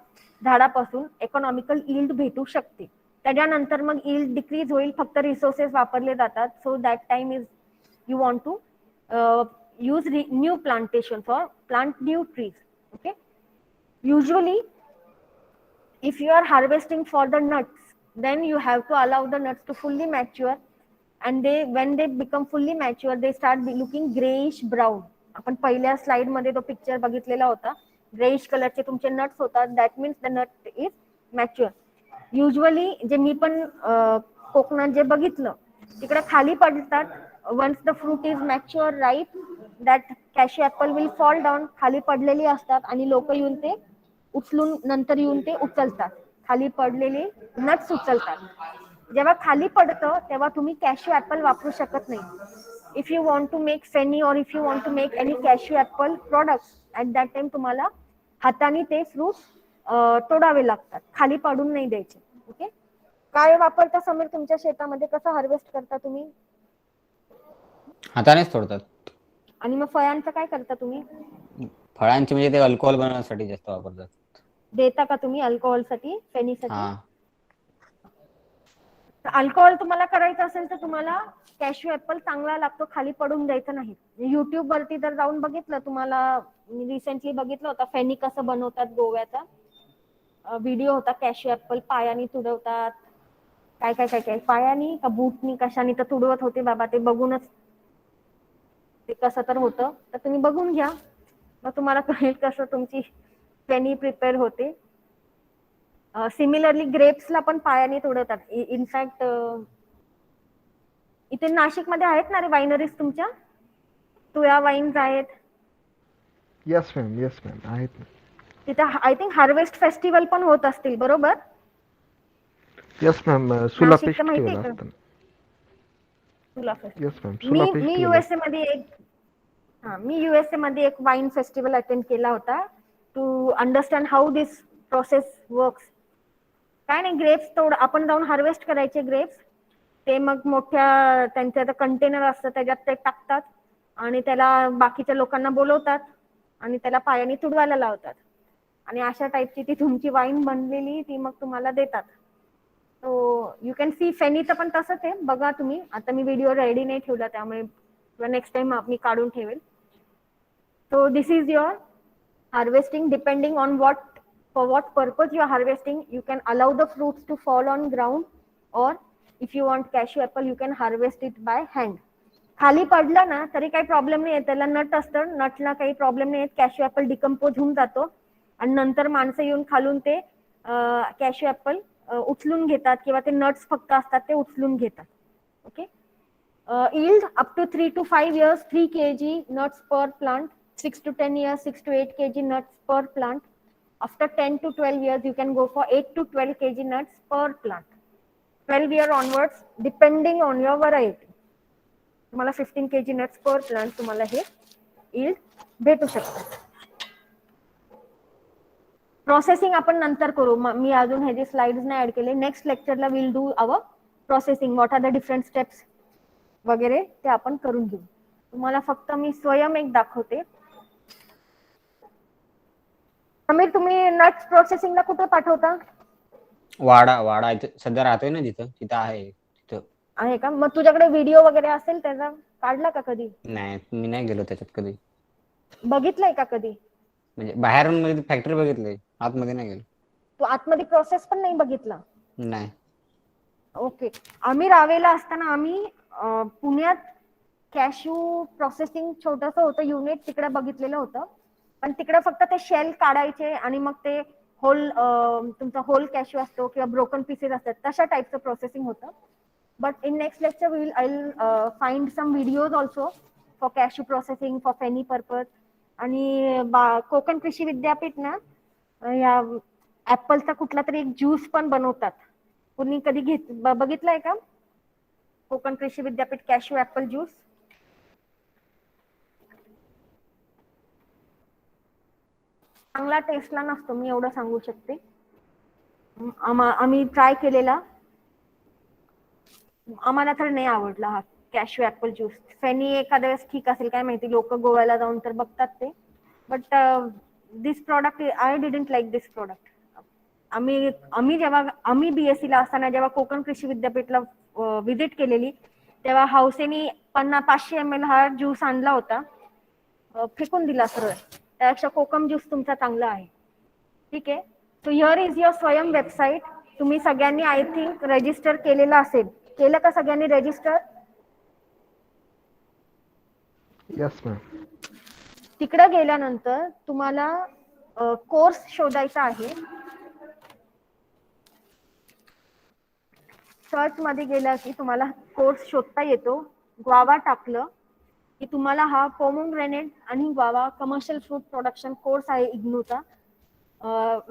झाडापासून इकॉनॉमिकल यील्ड भेटू शकते. त्याच्यानंतर मग यील्ड डिक्रीज होईल, फक्त रिसोर्सेस वापरले जातात. So that time is you want to use new plantation for plant new trees. Okay, usually if you are harvesting for the nuts, then you have to allow the nuts to fully mature, and when they become fully mature they start looking grayish brown. आपण पहिल्या slide मध्ये तो picture बघितलेला होता, greyish कलरचे तुमचे nuts होतात. That means the nut is mature. Usually जे मी पण कोकणात जे बघितलं तिकडे खाली पडतात. once the fruit is mature ripe, that cashew apple will fall down. खाली पडलेली असतात आणि लोक येऊन ते उचलून नंतर येऊन ते उचलतात. खाली पडलेले नट्स उचलतात. जेव्हा खाली पडतं तेव्हा तुम्ही कॅश्यू ऍपल वापरू शकत नाही. If you want to make feni or if you want to make any cashew apple product, at that time तुम्हाला हाताने ते फ्रूट तोडावे लागतात, खाली पडून नाही द्यायचे. ओके, काय वापरता समीर तुमच्या शेतामध्ये? कसं हार्वेस्ट करता तुम्ही? हातानेच तोडतात. आणि मग फळांचं काय करता तुम्ही? फळांचे म्हणजे ते अल्कोहोल बनवण्यासाठी जास्त वापरतात. देता का तुम्ही अल्कोहोल साठी, फेनीसाठी? हा, अल्कोहोल तुम्हाला करायचं असेल तर तुम्हाला कॅश्यू ऍपल चांगला लागतो, खाली पडून द्यायचं नाही. युट्यूब वरती जर जाऊन बघितलं, तुम्हाला मी रिसेंटली बघितलं होता फेनी कसं बनवतात गोव्याचा व्हिडिओ होता. कॅश्यू ऍपल पायानी तुडवतात, काय काय काय काय पायानी का बूटनी कशानी तर तुडवत होते बाबा. ते बघूनच ते कसं तर होतं, तर तुम्ही बघून घ्या, मग तुम्हाला कळेल कसं तुमची फेनी प्रिपेअर होते. सिमिलरली ग्रेप्सला पण पायाने तोडवतात. इनफॅक्ट इथे नाशिकमध्ये आहेत ना रे वायनरीज तुमच्या? तुळा वाईन्स आहेत. येस मॅम आहेत ना. तिथे आय थिंक हार्वेस्ट फेस्टिवल पण होत असतील, बरोबर? येस मॅम, सुला नाशिकचं माहिती फेस्टिवल आहे का? असतं. तुला फेस्टिवल. येस मॅम, सुला मी फेस्टिवल. युएसए मध्ये एक वाईन फेस्टिवल अटेंड केला होता to understand how this process works. काय नाही, ग्रेप्स आपण जाऊन हार्वेस्ट करायचे ग्रेप्स. ते मग मोठ्या त्यांचं कंटेनर असतं त्याच्यात ते टाकतात आणि त्याला बाकीच्या लोकांना बोलवतात आणि त्याला पायाने तुडवायला लावतात आणि अशा टाईपची ती तुमची वाईन बनलेली ती मग तुम्हाला देतात. सो यू कॅन सी फेनीचं पण तसंच आहे, बघा तुम्ही. आता मी व्हिडिओ रेडी नाही ठेवला त्यामुळे नेक्स्ट टाइम मी काढून ठेवेल. So this is your harvesting. Depending on for what purpose you are harvesting, you can allow the fruits to fall on ground, or if you want cashew apple you can harvest it by hand. खाली पडलं ना तरी काही problem नाही आहे, त्याला nut असतं, नटला काही प्रॉब्लेम नाही आहे. कॅश्यू ऍपल डिकम्पोज होऊन जातो आणि नंतर माणसं येऊन खालून ते कॅश्यू ऍपल उचलून घेतात किंवा ते नट्स फक्त असतात ते उचलून घेतात. Okay, yield up to 3 to 5 years, 3 kg nuts per plant. 6 to 10 years, 6 to 8 kg nuts per plant. After 10 to 12 years, you can go for 8 to 12 kg nuts per plant. 12 year onwards, depending on your variety, तुम्हाला 15 kg nuts per plant तुम्हाला हे yield भेटू शकतं. Processing आपण नंतर करू, मी अजून हे जे स्लाइड्स नाही ऍड केले. नेक्स्ट लेक्चरला will do our processing, what are the different steps वगैरे ते आपण करून घेऊ. तुम्हाला फक्त मी स्वयं एक दाखवते. समीर, तुम्ही नट्स प्रोसेसिंगला कुठे पाठवता? वाडा इथे सध्या राहतोय ना, तिथं आहे. तिथं आहे का? मग तुझ्याकडे व्हिडिओ वगैरे असेल त्याचा, काढला का कधी? नाही, मी नाही गेलो त्याच्यात कधी. बघितलंय का कधी? म्हणजे बाहेरून म्हणजे फॅक्टरी बघितली, आतमध्ये नाही गेलो. तू आतमध्ये प्रोसेस पण नाही बघितला? नाही. ओके. आम्ही रावेला असताना आम्ही पुण्यात कॅश्यू प्रोसेसिंग छोटस होतं युनिट, तिकडे बघितलेलं होतं. पण तिकडे फक्त ते शेल काढायचे आणि मग ते तुमचा होल कॅश्यू असतो किंवा ब्रोकन पीसेस असतात तशा टाईपचं प्रोसेसिंग होतं. But in next lecture I will find some videos also for cashew processing for feni purpose. आणि कोकण कृषी विद्यापीठ ना या ऍपलचा कुठला तरी एक ज्यूस पण बनवतात. कुणी कधी बघितलंय का? कोकण कृषी विद्यापीठ कॅश्यू ऍपल ज्यूस. चांगला टेस्टला नसतो, मी एवढं सांगू शकते. आम्ही ट्राय केलेला, आम्हाला तर नाही आवडला हा कॅश्यू ऍपल ज्यूस. फेनी एखाद्या वेळेस ठीक असेल, काय माहिती, लोक गोव्याला जाऊन तर बघतात ते. But this product I didn't like this product. आम्ही बीएससी ला असताना जेव्हा कोकण कृषी विद्यापीठला व्हिजिट केलेली, तेव्हा हाऊसेनी 500 ml हा ज्यूस आणला होता, फेकून दिला सरळ. त्यापेक्षा कोकम ज्यूस तुमचा चांगला आहे. ठीक आहे. सो हिअर इज युअर स्वयं वेबसाईट. तुम्ही सगळ्यांनी आय थिंक रजिस्टर केलेलं असेल. केलं का सगळ्यांनी रजिस्टर? Yes ma'am. तिकडे गेल्यानंतर तुम्हाला कोर्स शोधायचा आहे. सर्च मध्ये गेला की तुम्हाला कोर्स शोधता येतो. ग्वावा टाकलं की तुम्हाला हा पोमोग्रेनेट आणि guava commercial fruit production course आहे इग्नूचा.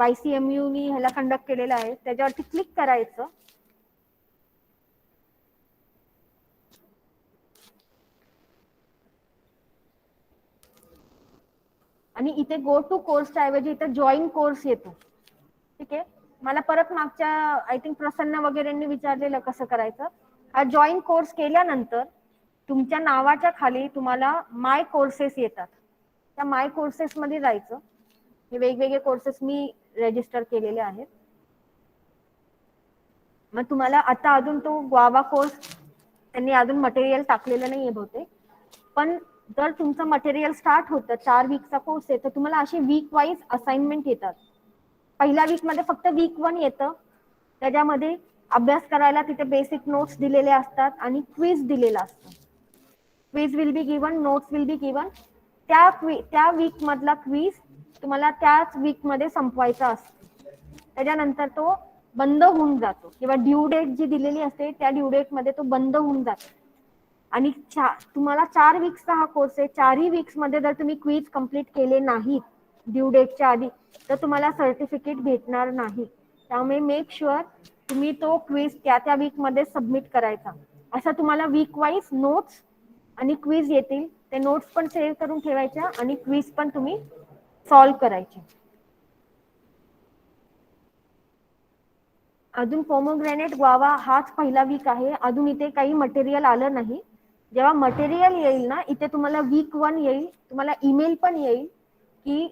YCMU नी ह्याला कंडक्ट केलेला आहे. त्याच्यावरती क्लिक करायचं. आणि इथे गो टू कोर्सच्या ऐवजी इथे जॉईन कोर्स येतो. ठीक आहे. मला परत मागच्या आय थिंक प्रसन्न वगैरेंनी विचारलेलं कसं करायचं. हा जॉईन कोर्स केल्यानंतर तुमच्या नावाच्या खाली तुम्हाला माय कोर्सेस येतात. त्या माय कोर्सेस मध्ये जायचं. हे वेगवेगळे कोर्सेस मी रजिस्टर केलेले आहेत. मग तुम्हाला आता अजून तो ग्वावा कोर्स त्यांनी अजून मटेरियल टाकलेलं नाहीये बहुतेक. पण जर तुमचं मटेरियल स्टार्ट होतं, 4 वीकचा कोर्स आहे, तर तुम्हाला अशी वीक वाईज असाइनमेंट येतात. पहिल्या वीक मध्ये फक्त वीक 1 येतं. त्याच्यामध्ये अभ्यास करायला तिथे बेसिक नोट्स दिलेले असतात आणि क्विज दिलेला असतो. Quiz will be given, notes will be given. त्या वीक मधला क्विज तुम्हाला त्याच वीक मध्ये संपवायचा असतो. त्याच्यानंतर तो बंद होऊन जातो, किंवा ड्यू डेट जी दिलेली असते त्या ड्यू डेट मध्ये तो बंद होऊन जातो. आणि तुम्हाला 4 वीक्सचा हा कोर्स आहे. 4ही वीक्स मध्ये जर तुम्ही क्विज कंप्लीट केले नाहीत ड्यू डेटच्या आधी, तर तुम्हाला सर्टिफिकेट भेटणार नाही. त्यामुळे मेक शुअर तुम्ही तो क्विज त्या वीक मध्ये सबमिट करायचा. असं तुम्हाला वीक वाईज नोट्स आणि क्विज येतील. ते नोट्स पण सेव्ह करून ठेवायच्या आणि क्विज पण तुम्ही सॉल्व्ह करायचे. अजून पोमोग्रेनेट ग्वावा हाच पहिला वीक आहे. अजून इथे काही मटेरियल आलं नाही. जेव्हा मटेरियल येईल ना, इथे तुम्हाला वीक 1 येईल. तुम्हाला ईमेल पण येईल की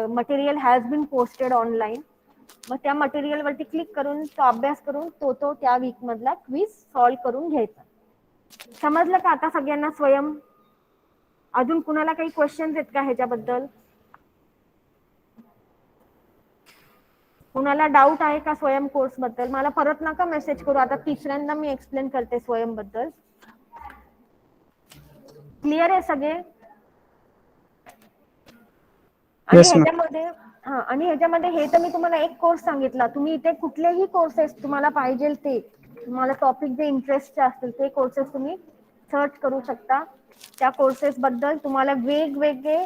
material has been posted online. मग त्या मटेरियल वरती क्लिक करून तो अभ्यास करून तो त्या वीक मधला क्विज सॉल्व्ह करून घ्यायचा. समजलं का आता सगळ्यांना स्वयं? अजून कुणाला काही क्वेश्चन्स आहेत का ह्याच्याबद्दल? कुणाला डाऊट आहे का स्वयं कोर्स बद्दल? मला परत नका मेसेज करू. आता तिसऱ्यांदा मी एक्सप्लेन करते स्वयं बद्दल. क्लिअर आहे सगळे? आणि ह्याच्यामध्ये हे तर मी तुम्हाला एक कोर्स सांगितला. तुम्ही इथे कुठलेही कोर्सेस तुम्हाला पाहिजे ते, तुम्हाला टॉपिक जे इंटरेस्टचे असतील ते कोर्सेस तुम्ही सर्च करू शकता. त्या कोर्सेस बद्दल तुम्हाला वेगवेगळे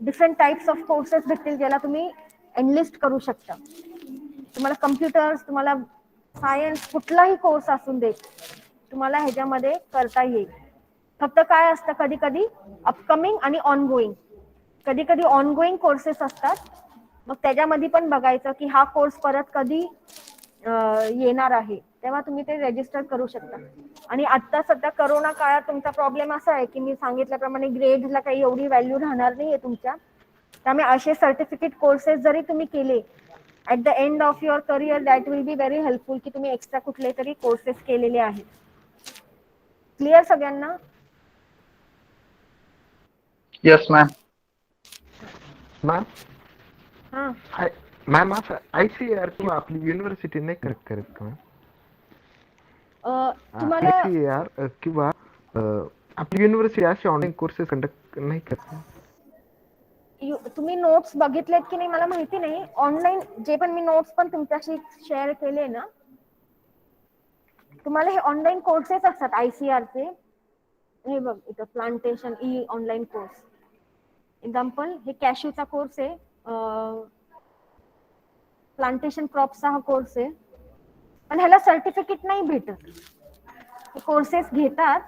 डिफरंट टाइप्स ऑफ कोर्सेस भेटतील, ज्याला तुम्ही एनलिस्ट करू शकता. तुम्हाला कम्प्युटर्स, तुम्हाला सायन्स, कुठलाही कोर्स असून दे, तुम्हाला ह्याच्यामध्ये करता येईल. फक्त काय असतं, कधी कधी अपकमिंग आणि ऑनगोईंग, कधी कधी ऑनगोईंग कोर्सेस असतात. मग त्याच्यामध्ये पण बघायचं की हा कोर्स परत कधी येणार आहे, तेव्हा तुम्ही ते रजिस्टर करू शकता. आणि आता सध्या करोना काळात तुमचा प्रॉब्लेम असा आहे की मी सांगितल्याप्रमाणे ग्रेडला काही एवढी व्हॅल्यू राहणार नाहीये तुमच्या. त्यामुळे असे सर्टिफिकेट कोर्सेस जरी तुम्ही केले at the end of your career, that will be very helpful की तुम्ही एक्स्ट्रा कुठले तरी कोर्सेस केलेले आहेत. क्लिअर सगळ्यांना? Yes ma'am. मॅम हा, मॅम असं ICAR किंवा आपली युनिव्हर्सिटी नाही करत का मॅम? तुम्हाला ICAR किंवा आपली युनिव्हर्सिटी असे ऑनलाईन कोर्सेस कंडक्ट नाही करत? तुम्ही नोट्स बघितलेत की नाही मला माहिती नाही. ऑनलाईन जे पण मी नोट्स पण तुमच्याशी शेअर केले ना, तुम्हाला हे ऑनलाईन कोर्सेस असतात ICAR चे. हे बघ इथं प्लांटेशन ऑनलाईन कोर्स एक्झाम्पल, हे कॅश्यूचा कोर्स आहे. प्लांटेशन क्रॉपचा हा कोर्स आहे, पण ह्याला सर्टिफिकेट नाही भेटत. कोर्सेस घेतात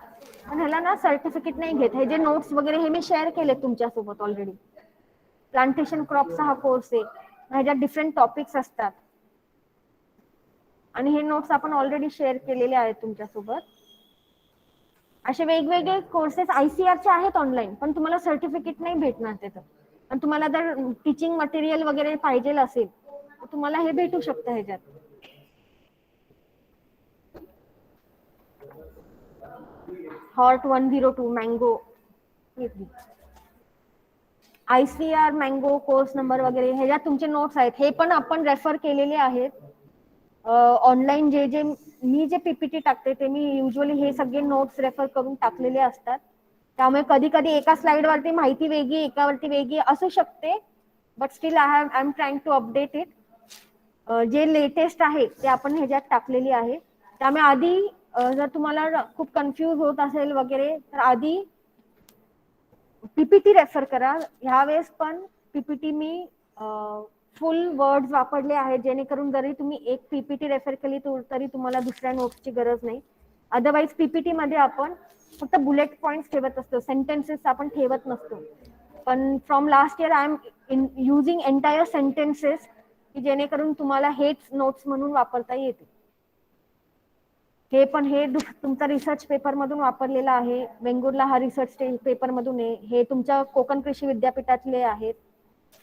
पण ह्याला ना सर्टिफिकेट नाही घेत. हे जे नोट्स वगैरे हे मी शेअर केले तुमच्यासोबत ऑलरेडी. प्लांटेशन क्रॉपचा हा कोर्स आहे, ह्याच्यात डिफरंट टॉपिक्स असतात आणि हे नोट्स आपण ऑलरेडी शेअर केलेले आहेत तुमच्यासोबत. असे वेगवेगळे कोर्सेस ICARचे आहेत ऑनलाईन, पण तुम्हाला सर्टिफिकेट नाही भेटणार त्याचं. पण तुम्हाला जर टीचिंग मटेरियल वगैरे पाहिजे असेल तर तुम्हाला हे भेटू शकतं ह्याच्यात. हॉर्ट 102 mango, ICAR mango course number वगैरे ह्याच्यात तुमचे नोट्स आहेत. हे पण आपण रेफर केलेले आहेत ऑनलाईन. जे मी जे PPT टाकते ते मी युजली हे सगळे नोट्स रेफर करून टाकलेले असतात. त्यामुळे कधी कधी एका स्लाइड वरती माहिती वेगळी, एकावरती वेगळी असू शकते, but still I am trying to update it. जे लेटेस्ट आहे ते आपण ह्याच्यात टाकलेली आहे. त्यामुळे आधी जर तुम्हाला खूप कन्फ्यूज होत असेल वगैरे तर आधी PPT रेफर करा. ह्यावेळेस पण PPT मी फुल वर्ड्स वापरले आहेत, जेणेकरून जरी तुम्ही एक PPT रेफर केली तरी तुम्हाला दुसऱ्या नोट्सची गरज नाही. अदरवाईज PPT मध्ये आपण फक्त बुलेट पॉइंट्स ठेवत असतो, सेंटेन्सेस आपण ठेवत नसतो. पण from last year I am using entire sentences, की जेणेकरून तुम्हाला हेच नोट्स म्हणून वापरता येते. हे पण हे तुमचा रिसर्च पेपर मधून वापरलेला आहे. वेंगुर्ला हा रिसर्च पेपर मधून आहे. हे तुमच्या कोकण कृषी विद्यापीठातले आहेत.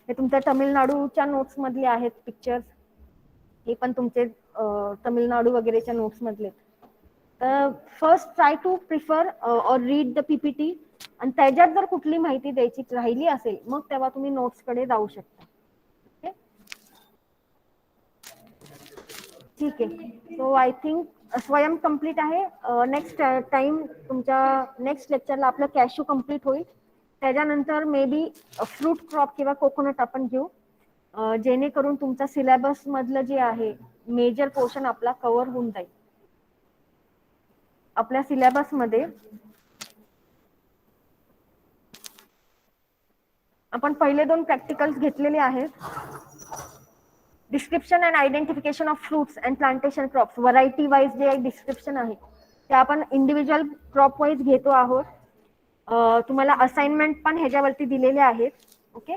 हे तुमच्या तमिळनाडूच्या नोट्स मधले आहेत पिक्चर्स. हे पण तुमचे तमिळनाडू वगैरेच्या नोट्स मधले. तर फर्स्ट ट्राय टू प्रिफर और रीड द PPT, आणि त्याच्यात जर कुठली माहिती द्यायची राहिली असेल मग तेव्हा तुम्ही नोट्स कडे जाऊ शकता. ठीक आहे. सो आय थिंक स्वयं कम्प्लीट आहे. नेक्स्ट टाइम तुमच्या नेक्स्ट लेक्चरला आपलं कॅशू कम्प्लीट होईल. त्याच्यानंतर मे बी फ्रूट क्रॉप किंवा कोकोनट आपण घेऊ, जेणेकरून तुमचा सिलेबस मधलं जे आहे मेजर पोर्शन आपला कव्हर होऊन जाईल. आपल्या सिलेबस मध्ये आपण पहिले 2 प्रॅक्टिकल्स घेतलेले आहेत. Description and identification of fruits and plantation crops, variety wise जे डिस्क्रिप्शन आहे ते आपण इंडिव्हिज्युअल क्रॉप वाईज घेतो आहोत. तुम्हाला असाइनमेंट पण ह्याच्यावरती दिलेले आहेत. Okay.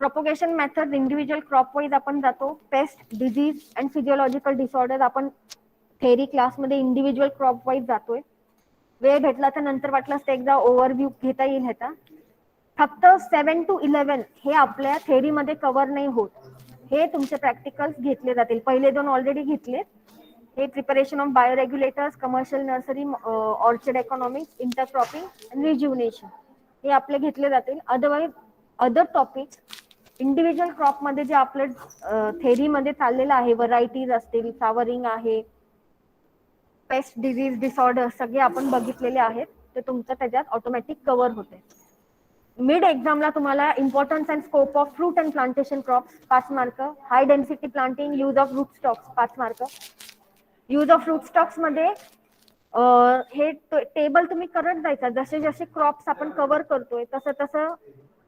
Propagation method individual crop wise आपण जातो. Paste, disease and physiological disorder आपण थेअरी क्लासमध्ये इंडिव्हिज्युअल क्रॉप वाईज जातोय. वेळ भेटला तर नंतर वाटलं तर एकदा ओव्हरव्ह्यू घेता येईल ह्याचा. फक्त 7 to 11 हे आपल्या थेअरीमध्ये कव्हर नाही होत. हे तुमचे प्रॅक्टिकल्स घेतले जातील. पहिले 2 ऑलरेडी घेतले. हे preparation of bioregulators, commercial nursery, orchard economics, intercropping and rejuvenation हे आपले घेतले जातील. Otherwise other topics individual crop मध्ये जे आपलं थेअरीमध्ये चाललेलं आहे, व्हरायटीज असतील, फ्लावरिंग आहे, पेस्ट, डिझीज, डिसऑर्डर सगळे आपण बघितलेले आहेत. ते तुमचं त्याच्यात ऑटोमॅटिक कव्हर होते. मिड एक्झामला तुम्हाला importance and scope of fruit and plantation crops 5 mark, high density planting, use of root stocks 5 mark. Use of root stocks मध्ये हे टेबल तुम्ही करत जायचा. जसे जसे क्रॉप्स आपण कव्हर करतोय तसं तसं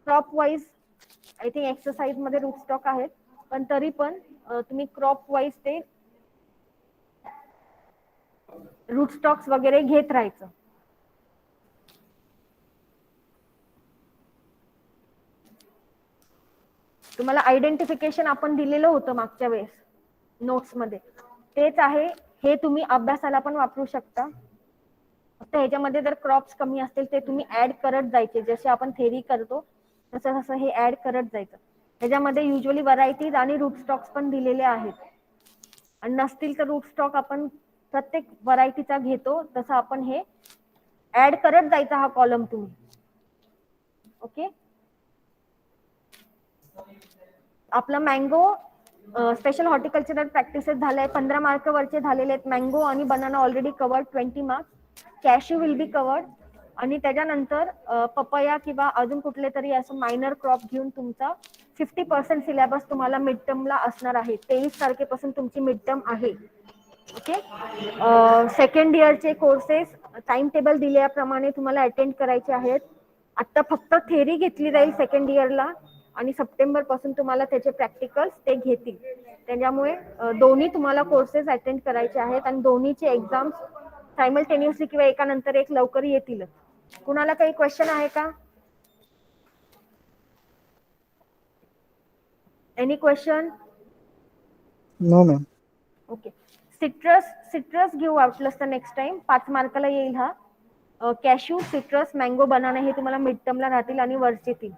crop wise I think exercise मध्ये रूट स्टॉक आहेत, पण तरी पण तुम्ही क्रॉप वाईज ते रूट स्टॉक्स वगैरे घेत राहायचं. तुम्हाला आयडेंटिफिकेशन आपण दिलेलं होतं मागच्या वेळेस नोट्स मध्ये, तेच आहे. हे तुम्ही अभ्यासाला पण वापरू शकता. फक्त ह्याच्यामध्ये जर क्रॉप्स कमी असतील ते तुम्ही ऍड करत जायचे. जसे आपण थेअरी करतो तसं तसं हे ऍड करत जायचं. ह्याच्यामध्ये युजली व्हरायटीज आणि रूट स्टॉक्स पण दिलेले आहेत. आणि नसतील तर रूट स्टॉक आपण प्रत्येक व्हरायटीचा घेतो तसं आपण हे ऍड करत जायचा हा कॉलम तुम्ही. ओके. आपला मँगो स्पेशल हॉर्टिकल्चरल प्रॅक्टिसेस झालाय, 15 मार्क वरचे झालेले आहेत. मँगो आणि banana already covered 20 marks. Cashew will be covered. आणि त्याच्यानंतर पपया किंवा अजून कुठले तरी असं मायनर क्रॉप घेऊन तुमचा 50% सिलेबस तुम्हाला मिड टर्मला असणार आहे. 23 तारखेपासून तुमची मिड टर्म आहे. ओके. सेकंड इयरचे कोर्सेस टाइम टेबल दिल्याप्रमाणे तुम्हाला अटेंड करायचे आहेत. आता फक्त थेअरी घेतली जाईल सेकंड इयरला आणि सप्टेंबर पासून तुम्हाला त्याचे प्रॅक्टिकल्स ते घेतील. त्याच्यामुळे दोन्ही तुम्हाला कोर्सेस अटेंड करायचे आहेत आणि दोन्हीचे एक्झाम्स सायमल्टेनियसली किंवा एका नंतर एक लवकर येतीलच. कुणाला काही क्वेश्चन आहे का? Any question? No ma'am. Okay. Citrus घेऊ वाटलंस तर नेक्स्ट टाइम 5 मार्काला येईल हा. कॅश्यू, सिट्रस, मँगो, बनाना हे तुम्हाला मिड टर्मला राहतील आणि वरचे 3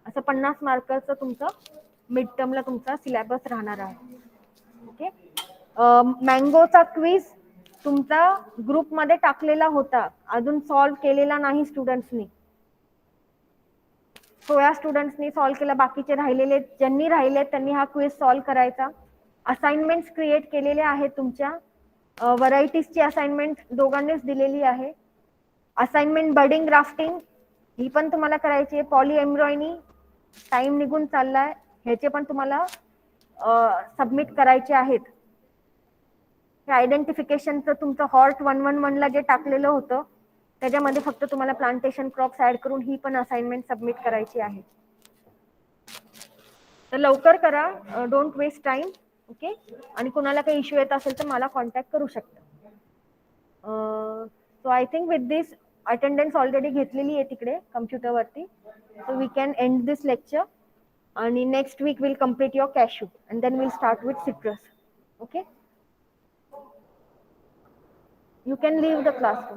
असं 50 मार्काचं तुमचं मिड टर्मला तुमचा सिलेबस राहणार आहे. ओके. मँगोचा क्विज तुमचा ग्रुपमध्ये टाकलेला होता, अजून सॉल्व्ह केलेला नाही स्टुडंट्सनी. 16 स्टुडंट्सनी सॉल्व्ह केला, बाकीचे राहिलेले ज्यांनी राहिले त्यांनी हा क्विज सॉल्व्ह करायचा. असाइनमेंट्स क्रिएट केलेले आहेत तुमच्या. व्हरायटीजची असाइनमेंट दोघांनीच दिलेली आहे. असाइनमेंट बर्डिंग ग्राफ्टिंग ही पण तुम्हाला करायची आहे. पॉली एम्ब्रॉयनी टाइम निघून चाललाय, ह्याचे पण तुम्हाला सबमिट करायचे आहेत. आयडेंटिफिकेशनचं तुमचं हॉर्ट 111 ला जे टाकलेलं होतं त्याच्यामध्ये फक्त तुम्हाला प्लांटेशन क्रॉप्स ऍड करून ही पण असाइनमेंट सबमिट करायची आहे. तर लवकर करा, डोंट वेस्ट टाइम. ओके. आणि कुणाला काही इश्यू येत असेल तर मला कॉन्टॅक्ट करू शकता. So I think with this attendance already घेतलेली आहे तिकडे कम्प्युटरवरती. So we can end this lecture आणि next week will complete your cashew and then will start with citrus. Okay. You can leave the classroom.